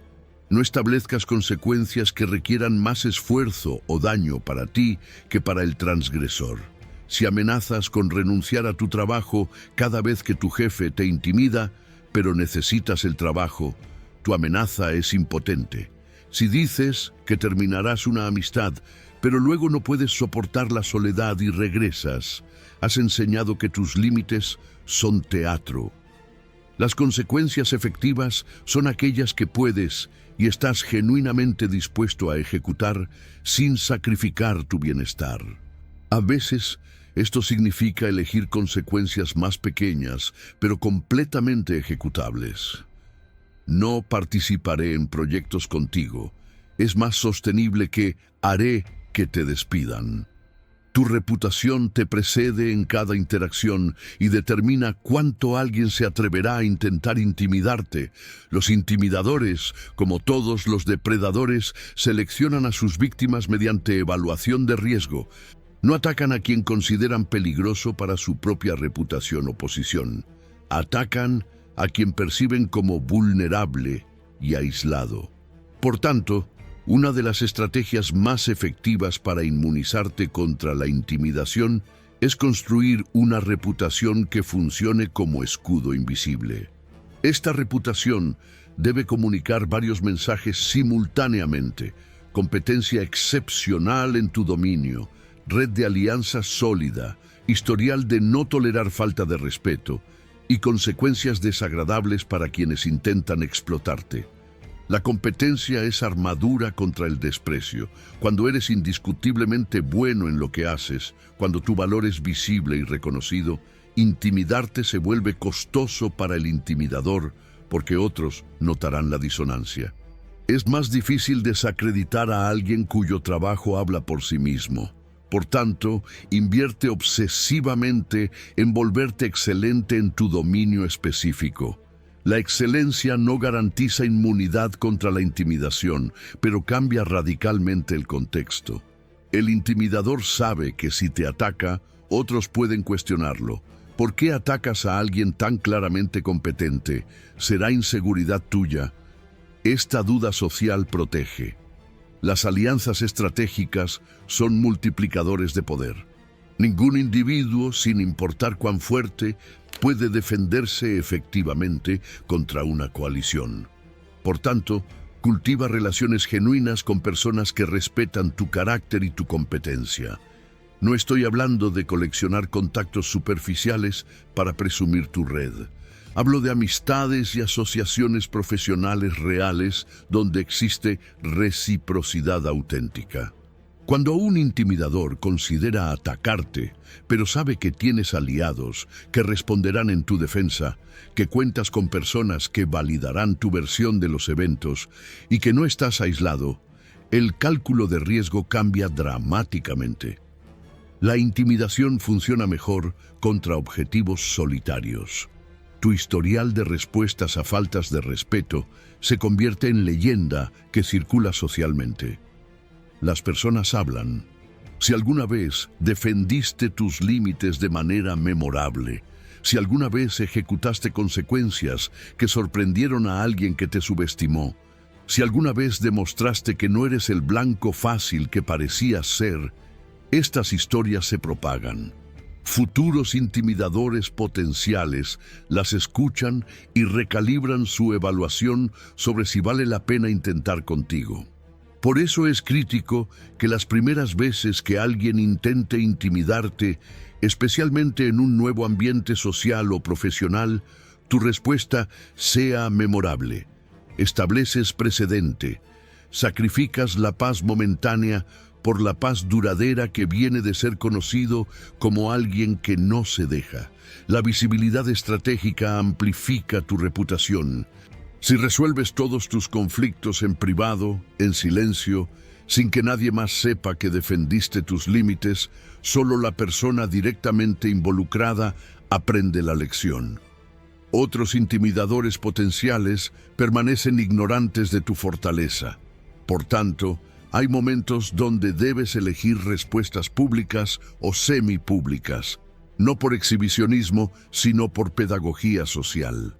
No establezcas consecuencias que requieran más esfuerzo o daño para ti que para el transgresor. Si amenazas con renunciar a tu trabajo cada vez que tu jefe te intimida, pero necesitas el trabajo, tu amenaza es impotente. Si dices que terminarás una amistad, pero luego no puedes soportar la soledad y regresas, has enseñado que tus límites son teatro. Las consecuencias efectivas son aquellas que puedes y estás genuinamente dispuesto a ejecutar sin sacrificar tu bienestar. A veces, esto significa elegir consecuencias más pequeñas, pero completamente ejecutables. No participaré en proyectos contigo. Es más sostenible que haré que te despidan. Tu reputación te precede en cada interacción y determina cuánto alguien se atreverá a intentar intimidarte. Los intimidadores, como todos los depredadores, seleccionan a sus víctimas mediante evaluación de riesgo. No atacan a quien consideran peligroso para su propia reputación o posición. Atacan a quien perciben como vulnerable y aislado. Por tanto, una de las estrategias más efectivas para inmunizarte contra la intimidación es construir una reputación que funcione como escudo invisible. Esta reputación debe comunicar varios mensajes simultáneamente: competencia excepcional en tu dominio, red de alianza sólida, historial de no tolerar falta de respeto y consecuencias desagradables para quienes intentan explotarte. La competencia es armadura contra el desprecio. Cuando eres indiscutiblemente bueno en lo que haces, cuando tu valor es visible y reconocido, intimidarte se vuelve costoso para el intimidador porque otros notarán la disonancia. Es más difícil desacreditar a alguien cuyo trabajo habla por sí mismo. Por tanto, invierte obsesivamente en volverte excelente en tu dominio específico. La excelencia no garantiza inmunidad contra la intimidación, pero cambia radicalmente el contexto. El intimidador sabe que si te ataca, otros pueden cuestionarlo. ¿Por qué atacas a alguien tan claramente competente? ¿Será inseguridad tuya? Esta duda social protege. Las alianzas estratégicas son multiplicadores de poder. Ningún individuo, sin importar cuán fuerte, puede defenderse efectivamente contra una coalición. Por tanto, cultiva relaciones genuinas con personas que respetan tu carácter y tu competencia. No estoy hablando de coleccionar contactos superficiales para presumir tu red. Hablo de amistades y asociaciones profesionales reales donde existe reciprocidad auténtica. Cuando un intimidador considera atacarte, pero sabe que tienes aliados que responderán en tu defensa, que cuentas con personas que validarán tu versión de los eventos y que no estás aislado, el cálculo de riesgo cambia dramáticamente. La intimidación funciona mejor contra objetivos solitarios. Tu historial de respuestas a faltas de respeto se convierte en leyenda que circula socialmente. Las personas hablan. Si alguna vez defendiste tus límites de manera memorable, si alguna vez ejecutaste consecuencias que sorprendieron a alguien que te subestimó, si alguna vez demostraste que no eres el blanco fácil que parecías ser, estas historias se propagan. Futuros intimidadores potenciales las escuchan y recalibran su evaluación sobre si vale la pena intentar contigo. Por eso es crítico que las primeras veces que alguien intente intimidarte, especialmente en un nuevo ambiente social o profesional, tu respuesta sea memorable. Estableces precedente. Sacrificas la paz momentánea por la paz duradera que viene de ser conocido como alguien que no se deja. La visibilidad estratégica amplifica tu reputación. Si resuelves todos tus conflictos en privado, en silencio, sin que nadie más sepa que defendiste tus límites, solo la persona directamente involucrada aprende la lección. Otros intimidadores potenciales permanecen ignorantes de tu fortaleza. Por tanto, hay momentos donde debes elegir respuestas públicas o semipúblicas, no por exhibicionismo, sino por pedagogía social.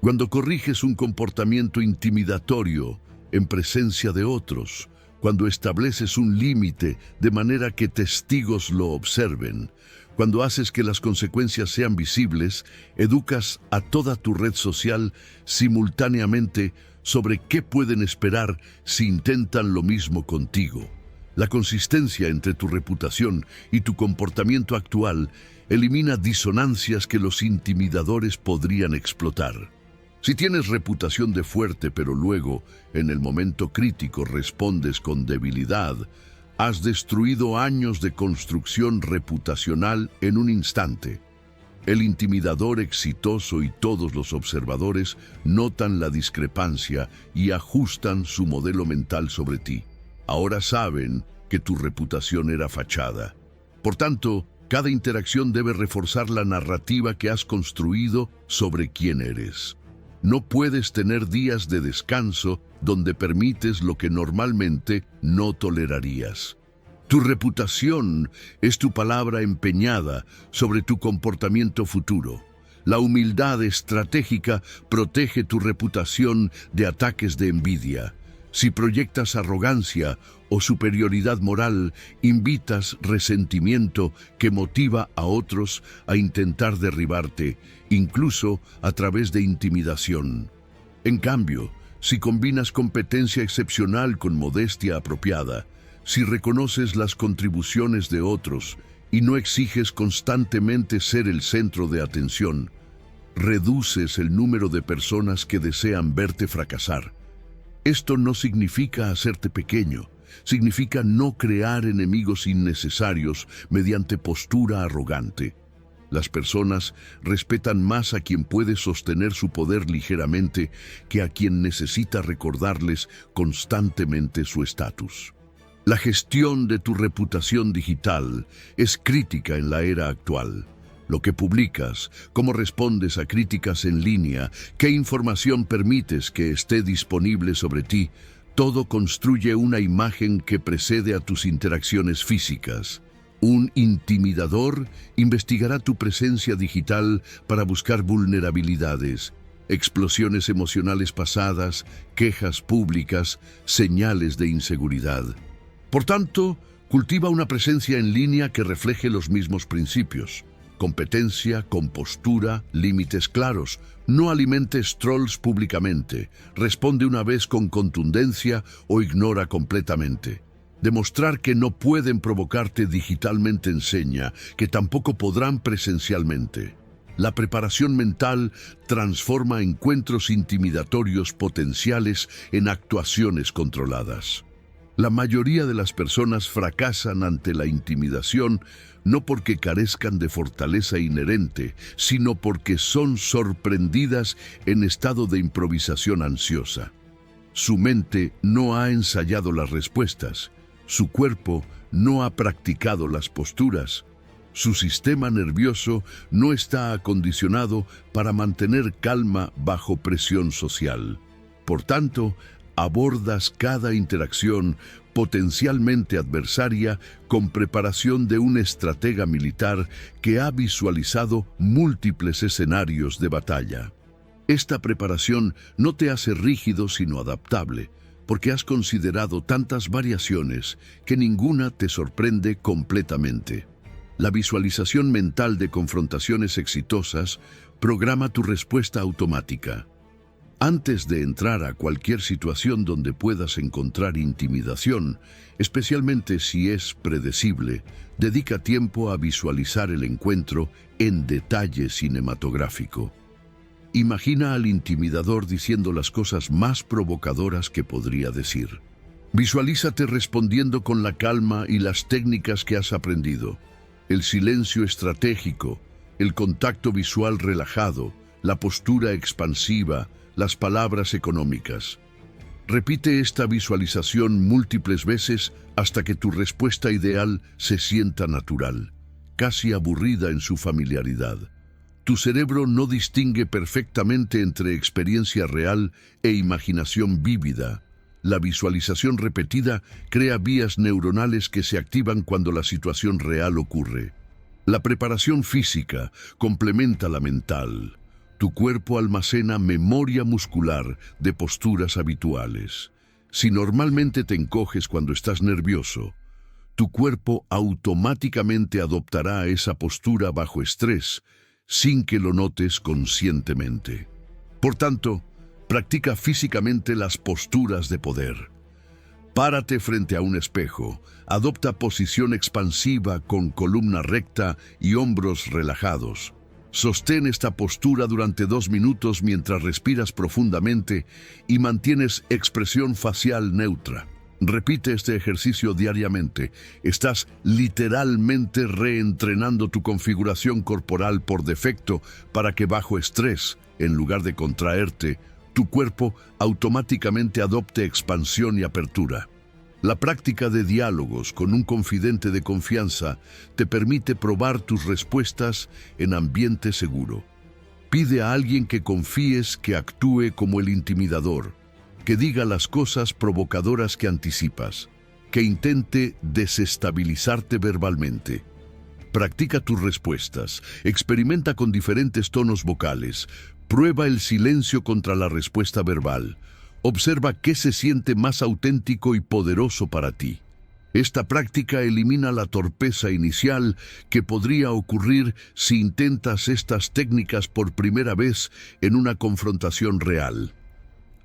Cuando corriges un comportamiento intimidatorio en presencia de otros, cuando estableces un límite de manera que testigos lo observen, cuando haces que las consecuencias sean visibles, educas a toda tu red social simultáneamente sobre qué pueden esperar si intentan lo mismo contigo. La consistencia entre tu reputación y tu comportamiento actual elimina disonancias que los intimidadores podrían explotar. Si tienes reputación de fuerte, pero luego, en el momento crítico, respondes con debilidad, has destruido años de construcción reputacional en un instante. El intimidador exitoso y todos los observadores notan la discrepancia y ajustan su modelo mental sobre ti. Ahora saben que tu reputación era fachada. Por tanto, cada interacción debe reforzar la narrativa que has construido sobre quién eres. No puedes tener días de descanso donde permites lo que normalmente no tolerarías. Tu reputación es tu palabra empeñada sobre tu comportamiento futuro. La humildad estratégica protege tu reputación de ataques de envidia. Si proyectas arrogancia o superioridad moral, invitas resentimiento que motiva a otros a intentar derribarte, incluso a través de intimidación. En cambio, si combinas competencia excepcional con modestia apropiada, si reconoces las contribuciones de otros y no exiges constantemente ser el centro de atención, reduces el número de personas que desean verte fracasar. Esto no significa hacerte pequeño, significa no crear enemigos innecesarios mediante postura arrogante. Las personas respetan más a quien puede sostener su poder ligeramente que a quien necesita recordarles constantemente su estatus. La gestión de tu reputación digital es crítica en la era actual. Lo que publicas, cómo respondes a críticas en línea, qué información permites que esté disponible sobre ti, todo construye una imagen que precede a tus interacciones físicas. Un intimidador investigará tu presencia digital para buscar vulnerabilidades, explosiones emocionales pasadas, quejas públicas, señales de inseguridad. Por tanto, cultiva una presencia en línea que refleje los mismos principios. Competencia, compostura, límites claros. No alimentes trolls públicamente. Responde una vez con contundencia o ignora completamente. Demostrar que no pueden provocarte digitalmente enseña que tampoco podrán presencialmente. La preparación mental transforma encuentros intimidatorios potenciales en actuaciones controladas. La mayoría de las personas fracasan ante la intimidación no porque carezcan de fortaleza inherente, sino porque son sorprendidas en estado de improvisación ansiosa. Su mente no ha ensayado las respuestas, su cuerpo no ha practicado las posturas, su sistema nervioso no está acondicionado para mantener calma bajo presión social. Por tanto, abordas cada interacción potencialmente adversaria con preparación de un estratega militar que ha visualizado múltiples escenarios de batalla. Esta preparación no te hace rígido sino adaptable, porque has considerado tantas variaciones que ninguna te sorprende completamente. La visualización mental de confrontaciones exitosas programa tu respuesta automática. Antes de entrar a cualquier situación donde puedas encontrar intimidación, especialmente si es predecible, dedica tiempo a visualizar el encuentro en detalle cinematográfico. Imagina al intimidador diciendo las cosas más provocadoras que podría decir. Visualízate respondiendo con la calma y las técnicas que has aprendido. El silencio estratégico, el contacto visual relajado, la postura expansiva, las palabras económicas. Repite esta visualización múltiples veces hasta que tu respuesta ideal se sienta natural, casi aburrida en su familiaridad. Tu cerebro no distingue perfectamente entre experiencia real e imaginación vívida. La visualización repetida crea vías neuronales que se activan cuando la situación real ocurre. La preparación física complementa la mental. Tu cuerpo almacena memoria muscular de posturas habituales. Si normalmente te encoges cuando estás nervioso, tu cuerpo automáticamente adoptará esa postura bajo estrés, sin que lo notes conscientemente. Por tanto, practica físicamente las posturas de poder. Párate frente a un espejo, adopta posición expansiva con columna recta y hombros relajados. Sostén esta postura durante 2 minutos mientras respiras profundamente y mantienes expresión facial neutra. Repite este ejercicio diariamente. Estás literalmente reentrenando tu configuración corporal por defecto para que bajo estrés, en lugar de contraerte, tu cuerpo automáticamente adopte expansión y apertura. La práctica de diálogos con un confidente de confianza te permite probar tus respuestas en ambiente seguro. Pide a alguien que confíes que actúe como el intimidador, que diga las cosas provocadoras que anticipas, que intente desestabilizarte verbalmente. Practica tus respuestas, experimenta con diferentes tonos vocales, prueba el silencio contra la respuesta verbal. Observa qué se siente más auténtico y poderoso para ti. Esta práctica elimina la torpeza inicial que podría ocurrir si intentas estas técnicas por primera vez en una confrontación real.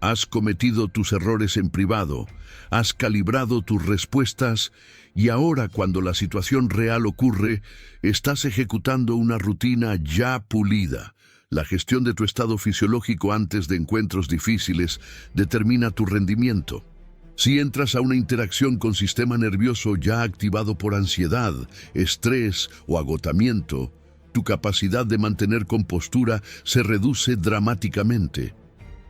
Has cometido tus errores en privado, has calibrado tus respuestas y ahora cuando la situación real ocurre, estás ejecutando una rutina ya pulida. La gestión de tu estado fisiológico antes de encuentros difíciles determina tu rendimiento. Si entras a una interacción con sistema nervioso ya activado por ansiedad, estrés o agotamiento, tu capacidad de mantener compostura se reduce dramáticamente.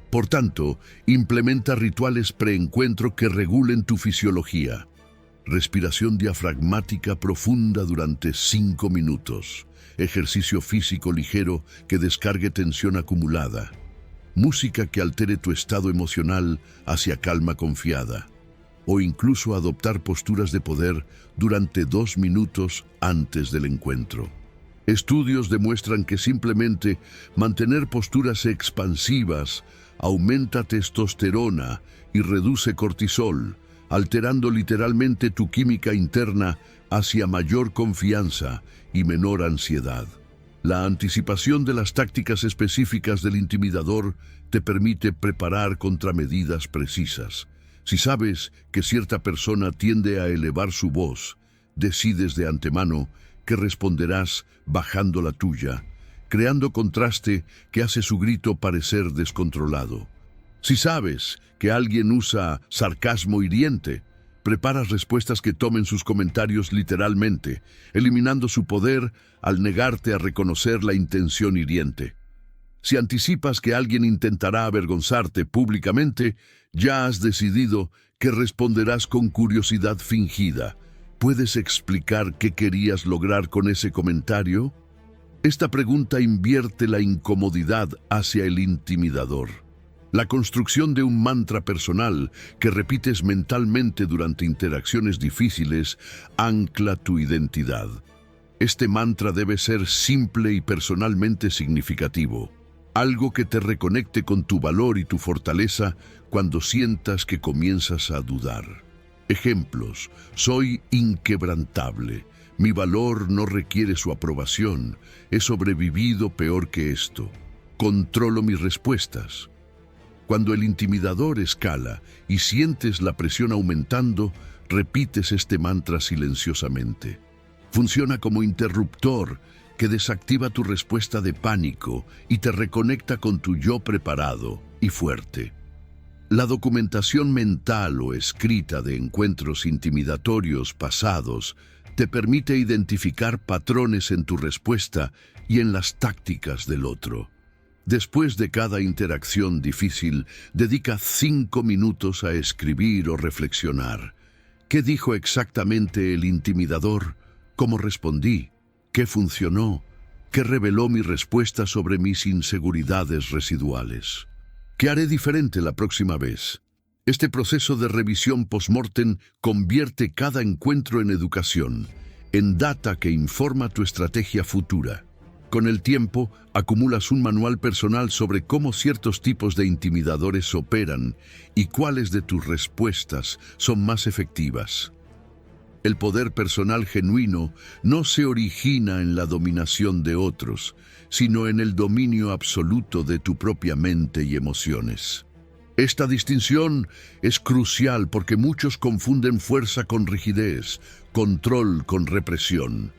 Por tanto, implementa rituales preencuentro que regulen tu fisiología. Respiración diafragmática profunda durante 5 minutos. Ejercicio físico ligero que descargue tensión acumulada. Música que altere tu estado emocional hacia calma confiada. O incluso adoptar posturas de poder durante 2 minutos antes del encuentro. Estudios demuestran que simplemente mantener posturas expansivas aumenta testosterona y reduce cortisol, alterando literalmente tu química interna hacia mayor confianza y menor ansiedad. La anticipación de las tácticas específicas del intimidador te permite preparar contramedidas precisas. Si sabes que cierta persona tiende a elevar su voz, decides de antemano que responderás bajando la tuya, creando contraste que hace su grito parecer descontrolado. Si sabes que alguien usa sarcasmo hiriente, preparas respuestas que tomen sus comentarios literalmente, eliminando su poder al negarte a reconocer la intención hiriente. Si anticipas que alguien intentará avergonzarte públicamente, ya has decidido que responderás con curiosidad fingida. ¿Puedes explicar qué querías lograr con ese comentario? Esta pregunta invierte la incomodidad hacia el intimidador. La construcción de un mantra personal que repites mentalmente durante interacciones difíciles ancla tu identidad. Este mantra debe ser simple y personalmente significativo, algo que te reconecte con tu valor y tu fortaleza cuando sientas que comienzas a dudar. Ejemplos: soy inquebrantable, mi valor no requiere su aprobación, he sobrevivido peor que esto, controlo mis respuestas. Cuando el intimidador escala y sientes la presión aumentando, repites este mantra silenciosamente. Funciona como interruptor que desactiva tu respuesta de pánico y te reconecta con tu yo preparado y fuerte. La documentación mental o escrita de encuentros intimidatorios pasados te permite identificar patrones en tu respuesta y en las tácticas del otro. Después de cada interacción difícil, dedica 5 minutos a escribir o reflexionar. ¿Qué dijo exactamente el intimidador? ¿Cómo respondí? ¿Qué funcionó? ¿Qué reveló mi respuesta sobre mis inseguridades residuales? ¿Qué haré diferente la próxima vez? Este proceso de revisión post-mortem convierte cada encuentro en educación, en data que informa tu estrategia futura. Con el tiempo, acumulas un manual personal sobre cómo ciertos tipos de intimidadores operan y cuáles de tus respuestas son más efectivas. El poder personal genuino no se origina en la dominación de otros, sino en el dominio absoluto de tu propia mente y emociones. Esta distinción es crucial porque muchos confunden fuerza con rigidez, control con represión.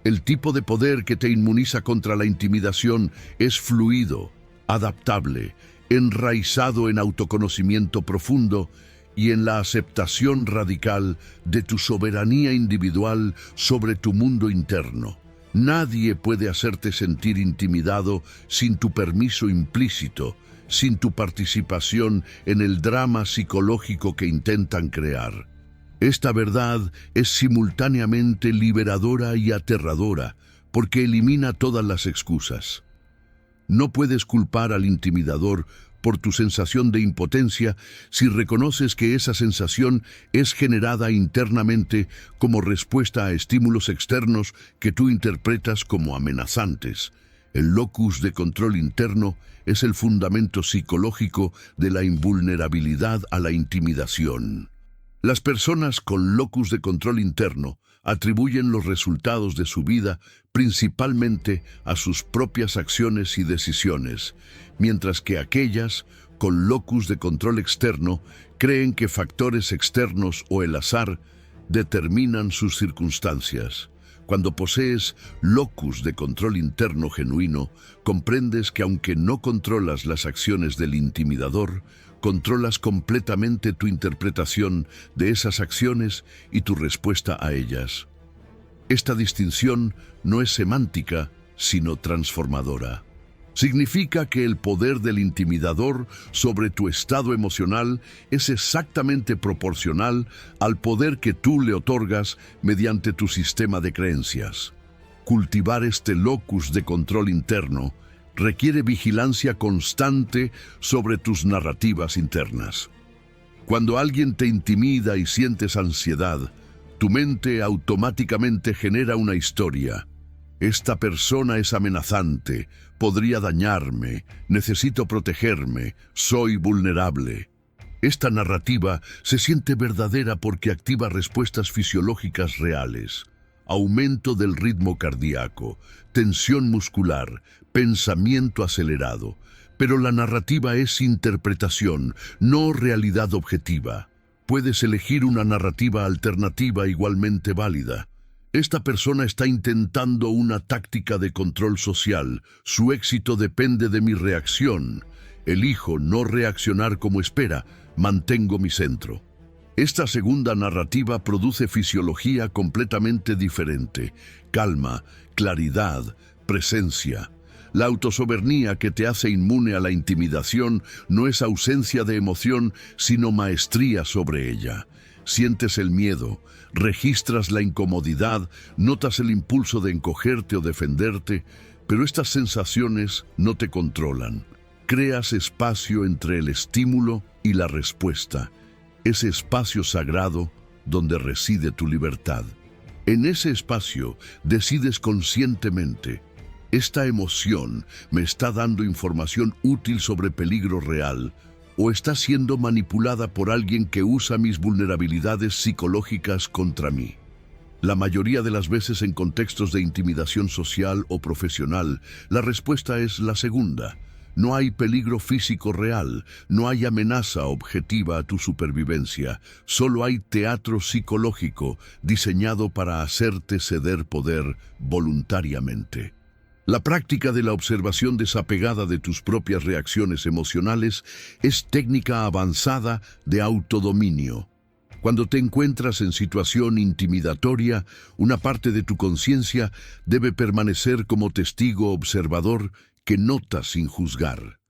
El tipo de poder que te inmuniza contra la intimidación es fluido, adaptable, enraizado en autoconocimiento profundo y en la aceptación radical de tu soberanía individual sobre tu mundo interno. Nadie puede hacerte sentir intimidado sin tu permiso implícito, sin tu participación en el drama psicológico que intentan crear. Esta verdad es simultáneamente liberadora y aterradora, porque elimina todas las excusas. No puedes culpar al intimidador por tu sensación de impotencia si reconoces que esa sensación es generada internamente como respuesta a estímulos externos que tú interpretas como amenazantes. El locus de control interno es el fundamento psicológico de la invulnerabilidad a la intimidación. Las personas con locus de control interno atribuyen los resultados de su vida principalmente a sus propias acciones y decisiones, mientras que aquellas con locus de control externo creen que factores externos o el azar determinan sus circunstancias. Cuando posees locus de control interno genuino, comprendes que aunque no controlas las acciones del intimidador, controlas completamente tu interpretación de esas acciones y tu respuesta a ellas. Esta distinción no es semántica, sino transformadora. Significa que el poder del intimidador sobre tu estado emocional es exactamente proporcional al poder que tú le otorgas mediante tu sistema de creencias. Cultivar este locus de control interno requiere vigilancia constante sobre tus narrativas internas. Cuando alguien te intimida y sientes ansiedad, tu mente automáticamente genera una historia. Esta persona es amenazante, podría dañarme, necesito protegerme, soy vulnerable. Esta narrativa se siente verdadera porque activa respuestas fisiológicas reales. Aumento del ritmo cardíaco, tensión muscular, pensamiento acelerado. Pero la narrativa es interpretación, no realidad objetiva. Puedes elegir una narrativa alternativa igualmente válida. Esta persona está intentando una táctica de control social. Su éxito depende de mi reacción. Elijo no reaccionar como espera. Mantengo mi centro. Esta segunda narrativa produce fisiología completamente diferente. Calma, claridad, presencia. La autosoberanía que te hace inmune a la intimidación no es ausencia de emoción, sino maestría sobre ella. Sientes el miedo, registras la incomodidad, notas el impulso de encogerte o defenderte, pero estas sensaciones no te controlan. Creas espacio entre el estímulo y la respuesta, ese espacio sagrado donde reside tu libertad. En ese espacio decides conscientemente: ¿esta emoción me está dando información útil sobre peligro real o está siendo manipulada por alguien que usa mis vulnerabilidades psicológicas contra mí? La mayoría de las veces en contextos de intimidación social o profesional, la respuesta es la segunda. No hay peligro físico real, no hay amenaza objetiva a tu supervivencia, solo hay teatro psicológico diseñado para hacerte ceder poder voluntariamente. La práctica de la observación desapegada de tus propias reacciones emocionales es técnica avanzada de autodominio. Cuando te encuentras en situación intimidatoria, una parte de tu conciencia debe permanecer como testigo observador que nota sin juzgar.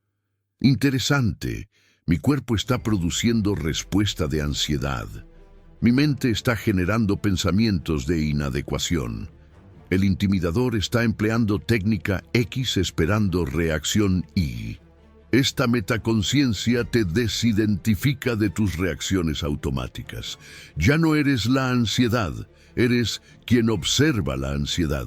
Interesante, mi cuerpo está produciendo respuesta de ansiedad. Mi mente está generando pensamientos de inadecuación. El intimidador está empleando técnica X esperando reacción Y. Esta metaconciencia te desidentifica de tus reacciones automáticas. Ya no eres la ansiedad, eres quien observa la ansiedad.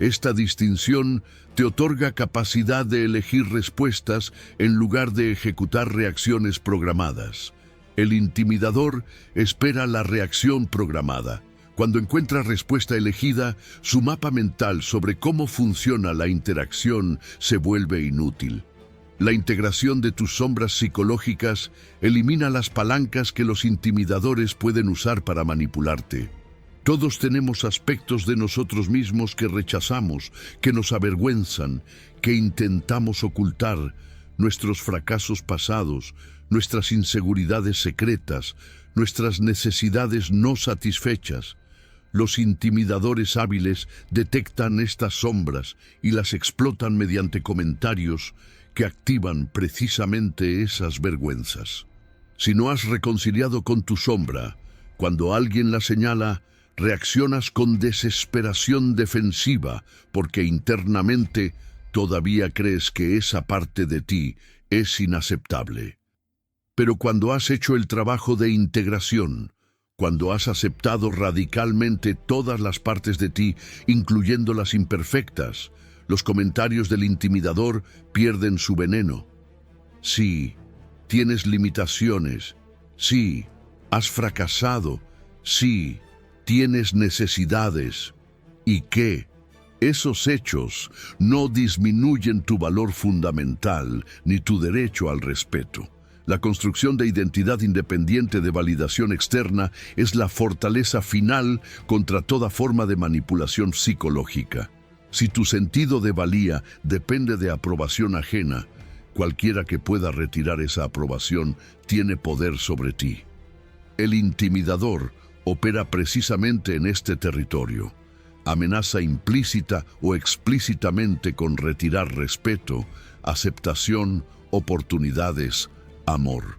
Esta distinción te otorga capacidad de elegir respuestas en lugar de ejecutar reacciones programadas. El intimidador espera la reacción programada. Cuando encuentra respuesta elegida, su mapa mental sobre cómo funciona la interacción se vuelve inútil. La integración de tus sombras psicológicas elimina las palancas que los intimidadores pueden usar para manipularte. Todos tenemos aspectos de nosotros mismos que rechazamos, que nos avergüenzan, que intentamos ocultar, nuestros fracasos pasados, nuestras inseguridades secretas, nuestras necesidades no satisfechas. Los intimidadores hábiles detectan estas sombras y las explotan mediante comentarios que activan precisamente esas vergüenzas. Si no has reconciliado con tu sombra, cuando alguien la señala, reaccionas con desesperación defensiva porque internamente todavía crees que esa parte de ti es inaceptable. Pero cuando has hecho el trabajo de integración, cuando has aceptado radicalmente todas las partes de ti, incluyendo las imperfectas, los comentarios del intimidador pierden su veneno. Sí, tienes limitaciones. Sí, has fracasado. Sí, tienes necesidades. ¿Y qué? Esos hechos no disminuyen tu valor fundamental ni tu derecho al respeto. La construcción de identidad independiente de validación externa es la fortaleza final contra toda forma de manipulación psicológica. Si tu sentido de valía depende de aprobación ajena, cualquiera que pueda retirar esa aprobación tiene poder sobre ti. El intimidador opera precisamente en este territorio. amenaza implícita o explícitamente con retirar respeto, aceptación, oportunidades, amor.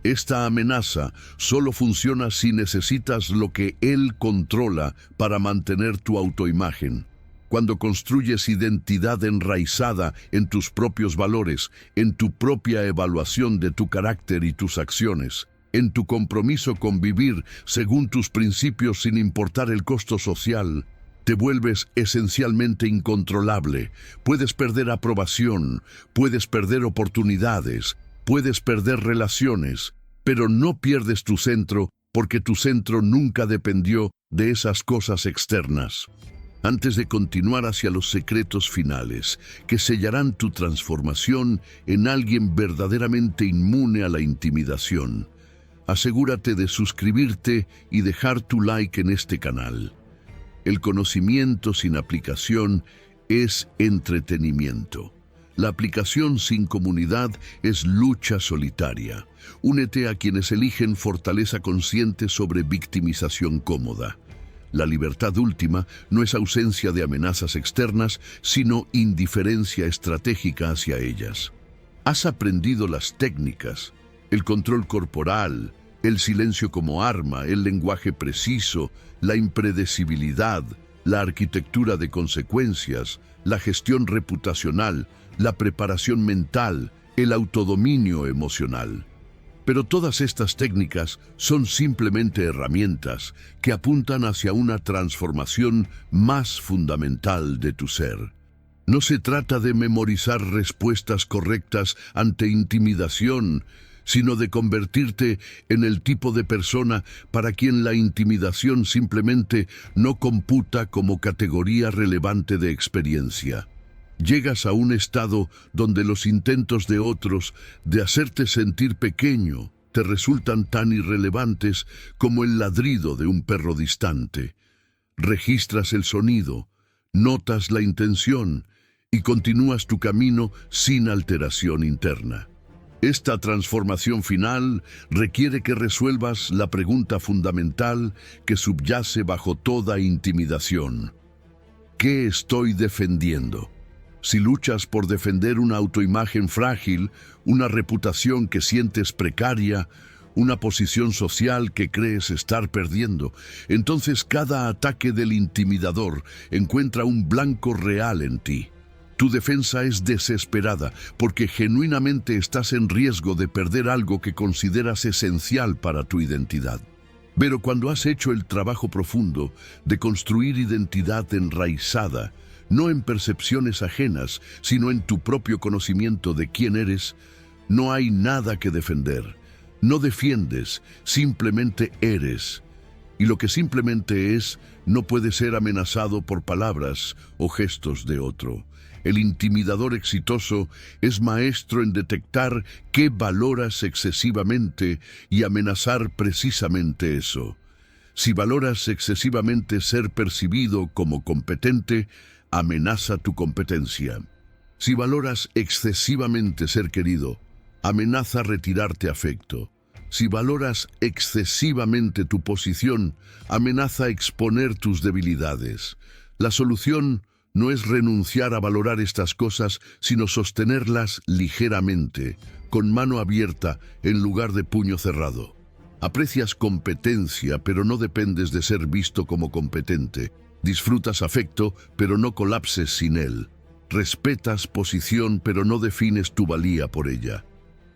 Esta amenaza solo funciona si necesitas lo que él controla para mantener tu autoimagen. Cuando construyes identidad enraizada en tus propios valores, en tu propia evaluación de tu carácter y tus acciones, en tu compromiso con vivir según tus principios sin importar el costo social, te vuelves esencialmente incontrolable. Puedes perder aprobación, puedes perder oportunidades, puedes perder relaciones, pero no pierdes tu centro porque tu centro nunca dependió de esas cosas externas. Antes de continuar hacia los secretos finales, que sellarán tu transformación en alguien verdaderamente inmune a la intimidación, asegúrate de suscribirte y dejar tu like en este canal. El conocimiento sin aplicación es entretenimiento. La aplicación sin comunidad es lucha solitaria. Únete a quienes eligen fortaleza consciente sobre victimización cómoda. La libertad última no es ausencia de amenazas externas, sino indiferencia estratégica hacia ellas. Has aprendido las técnicas, el control corporal, el silencio como arma, el lenguaje preciso, la impredecibilidad, la arquitectura de consecuencias, la gestión reputacional, la preparación mental, el autodominio emocional. Pero todas estas técnicas son simplemente herramientas que apuntan hacia una transformación más fundamental de tu ser. No se trata de memorizar respuestas correctas ante intimidación, sino de convertirte en el tipo de persona para quien la intimidación simplemente no computa como categoría relevante de experiencia. Llegas a un estado donde los intentos de otros de hacerte sentir pequeño te resultan tan irrelevantes como el ladrido de un perro distante. Registras el sonido, notas la intención y continúas tu camino sin alteración interna. Esta transformación final requiere que resuelvas la pregunta fundamental que subyace bajo toda intimidación. ¿Qué estoy defendiendo? Si luchas por defender una autoimagen frágil, una reputación que sientes precaria, una posición social que crees estar perdiendo, entonces cada ataque del intimidador encuentra un blanco real en ti. Tu defensa es desesperada porque genuinamente estás en riesgo de perder algo que consideras esencial para tu identidad. Pero cuando has hecho el trabajo profundo de construir identidad enraizada, no en percepciones ajenas, sino en tu propio conocimiento de quién eres, no hay nada que defender. No defiendes, simplemente eres. Y lo que simplemente es, no puede ser amenazado por palabras o gestos de otro. El intimidador exitoso es maestro en detectar qué valoras excesivamente y amenazar precisamente eso. Si valoras excesivamente ser percibido como competente, amenaza tu competencia. Si valoras excesivamente ser querido, amenaza retirarte afecto. Si valoras excesivamente tu posición, amenaza exponer tus debilidades. La solución no es renunciar a valorar estas cosas, sino sostenerlas ligeramente, con mano abierta en lugar de puño cerrado. Aprecias competencia, pero no dependes de ser visto como competente. Disfrutas afecto, pero no colapses sin él. Respetas posición, pero no defines tu valía por ella.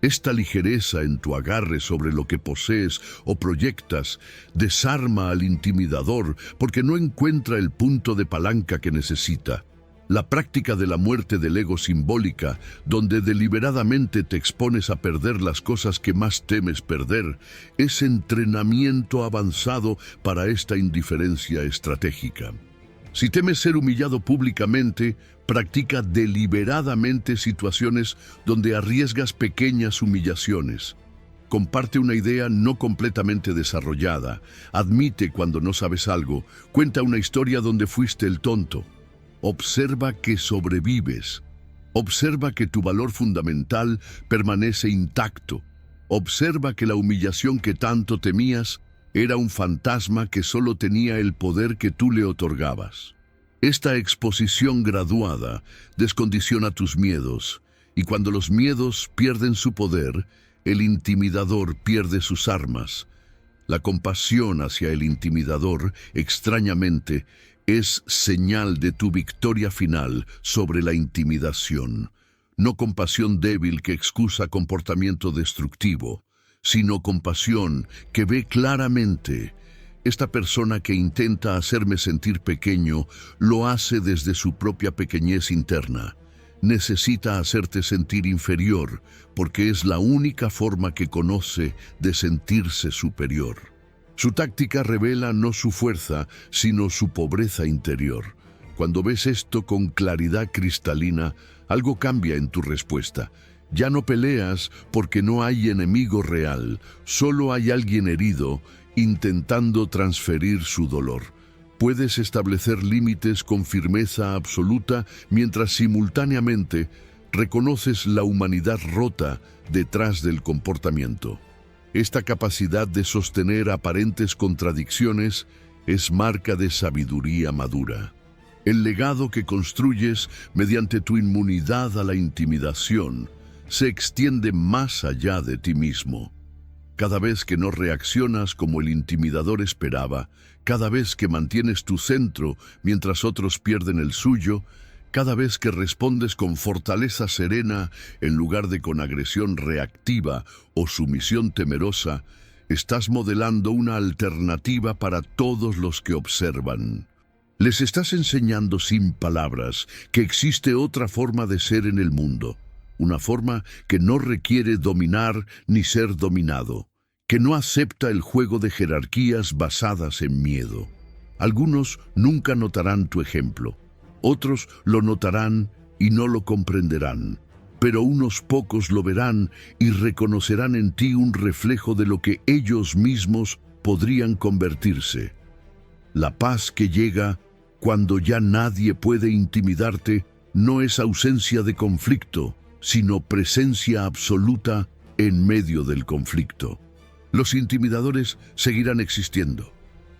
Esta ligereza en tu agarre sobre lo que posees o proyectas desarma al intimidador porque no encuentra el punto de palanca que necesita. La práctica de la muerte del ego simbólica, donde deliberadamente te expones a perder las cosas que más temes perder, es entrenamiento avanzado para esta indiferencia estratégica. Si temes ser humillado públicamente, practica deliberadamente situaciones donde arriesgas pequeñas humillaciones. Comparte una idea no completamente desarrollada, admite cuando no sabes algo, cuenta una historia donde fuiste el tonto. Observa que sobrevives. Observa que tu valor fundamental permanece intacto. Observa que la humillación que tanto temías era un fantasma que solo tenía el poder que tú le otorgabas. Esta exposición graduada descondiciona tus miedos, y cuando los miedos pierden su poder, el intimidador pierde sus armas. La compasión hacia el intimidador, extrañamente, es señal de tu victoria final sobre la intimidación. No compasión débil que excusa comportamiento destructivo, sino compasión que ve claramente. Esta persona que intenta hacerme sentir pequeño lo hace desde su propia pequeñez interna. Necesita hacerte sentir inferior porque es la única forma que conoce de sentirse superior. Su táctica revela no su fuerza, sino su pobreza interior. Cuando ves esto con claridad cristalina, algo cambia en tu respuesta. Ya no peleas porque no hay enemigo real, solo hay alguien herido intentando transferir su dolor. Puedes establecer límites con firmeza absoluta mientras simultáneamente reconoces la humanidad rota detrás del comportamiento. Esta capacidad de sostener aparentes contradicciones es marca de sabiduría madura. El legado que construyes mediante tu inmunidad a la intimidación se extiende más allá de ti mismo. Cada vez que no reaccionas como el intimidador esperaba, cada vez que mantienes tu centro mientras otros pierden el suyo, cada vez que respondes con fortaleza serena en lugar de con agresión reactiva o sumisión temerosa, estás modelando una alternativa para todos los que observan. Les estás enseñando sin palabras que existe otra forma de ser en el mundo, una forma que no requiere dominar ni ser dominado, que no acepta el juego de jerarquías basadas en miedo. Algunos nunca notarán tu ejemplo, otros lo notarán y no lo comprenderán, pero unos pocos lo verán y reconocerán en ti un reflejo de lo que ellos mismos podrían convertirse. La paz que llega cuando ya nadie puede intimidarte no es ausencia de conflicto, sino presencia absoluta en medio del conflicto. Los intimidadores seguirán existiendo.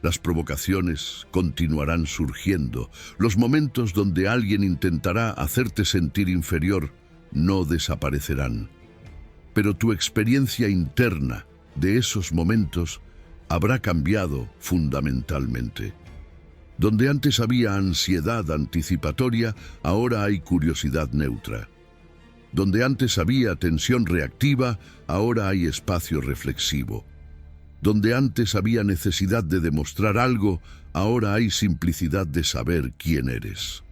Las provocaciones continuarán surgiendo. Los momentos donde alguien intentará hacerte sentir inferior no desaparecerán. Pero tu experiencia interna de esos momentos habrá cambiado fundamentalmente. Donde antes había ansiedad anticipatoria, ahora hay curiosidad neutra. Donde antes había tensión reactiva, ahora hay espacio reflexivo. Donde antes había necesidad de demostrar algo, ahora hay simplicidad de saber quién eres.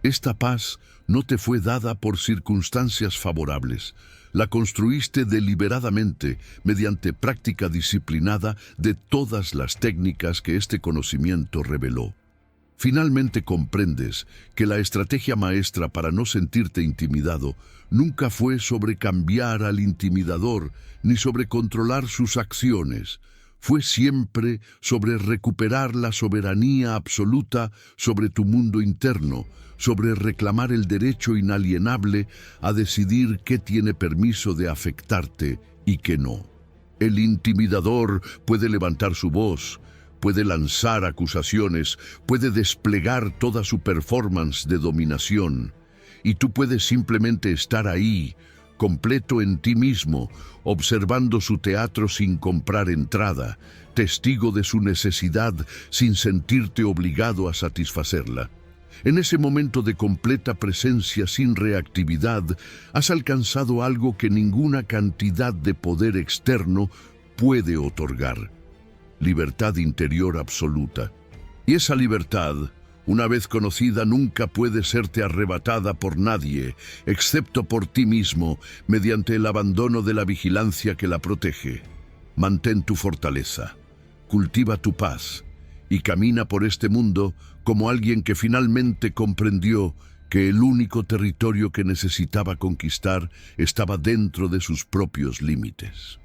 Esta paz no te fue dada por circunstancias favorables. La construiste deliberadamente mediante práctica disciplinada de todas las técnicas que este conocimiento reveló. Finalmente comprendes que la estrategia maestra para no sentirte intimidado nunca fue sobre cambiar al intimidador ni sobre controlar sus acciones. Fue siempre sobre recuperar la soberanía absoluta sobre tu mundo interno, sobre reclamar el derecho inalienable a decidir qué tiene permiso de afectarte y qué no. El intimidador puede levantar su voz, puede lanzar acusaciones, puede desplegar toda su performance de dominación, y tú puedes simplemente estar ahí, completo en ti mismo, observando su teatro sin comprar entrada, testigo de su necesidad sin sentirte obligado a satisfacerla. En ese momento de completa presencia sin reactividad, has alcanzado algo que ninguna cantidad de poder externo puede otorgar: libertad interior absoluta. Y esa libertad, una vez conocida, nunca puede serte arrebatada por nadie, excepto por ti mismo, mediante el abandono de la vigilancia que la protege. Mantén tu fortaleza, cultiva tu paz y camina por este mundo como alguien que finalmente comprendió que el único territorio que necesitaba conquistar estaba dentro de sus propios límites.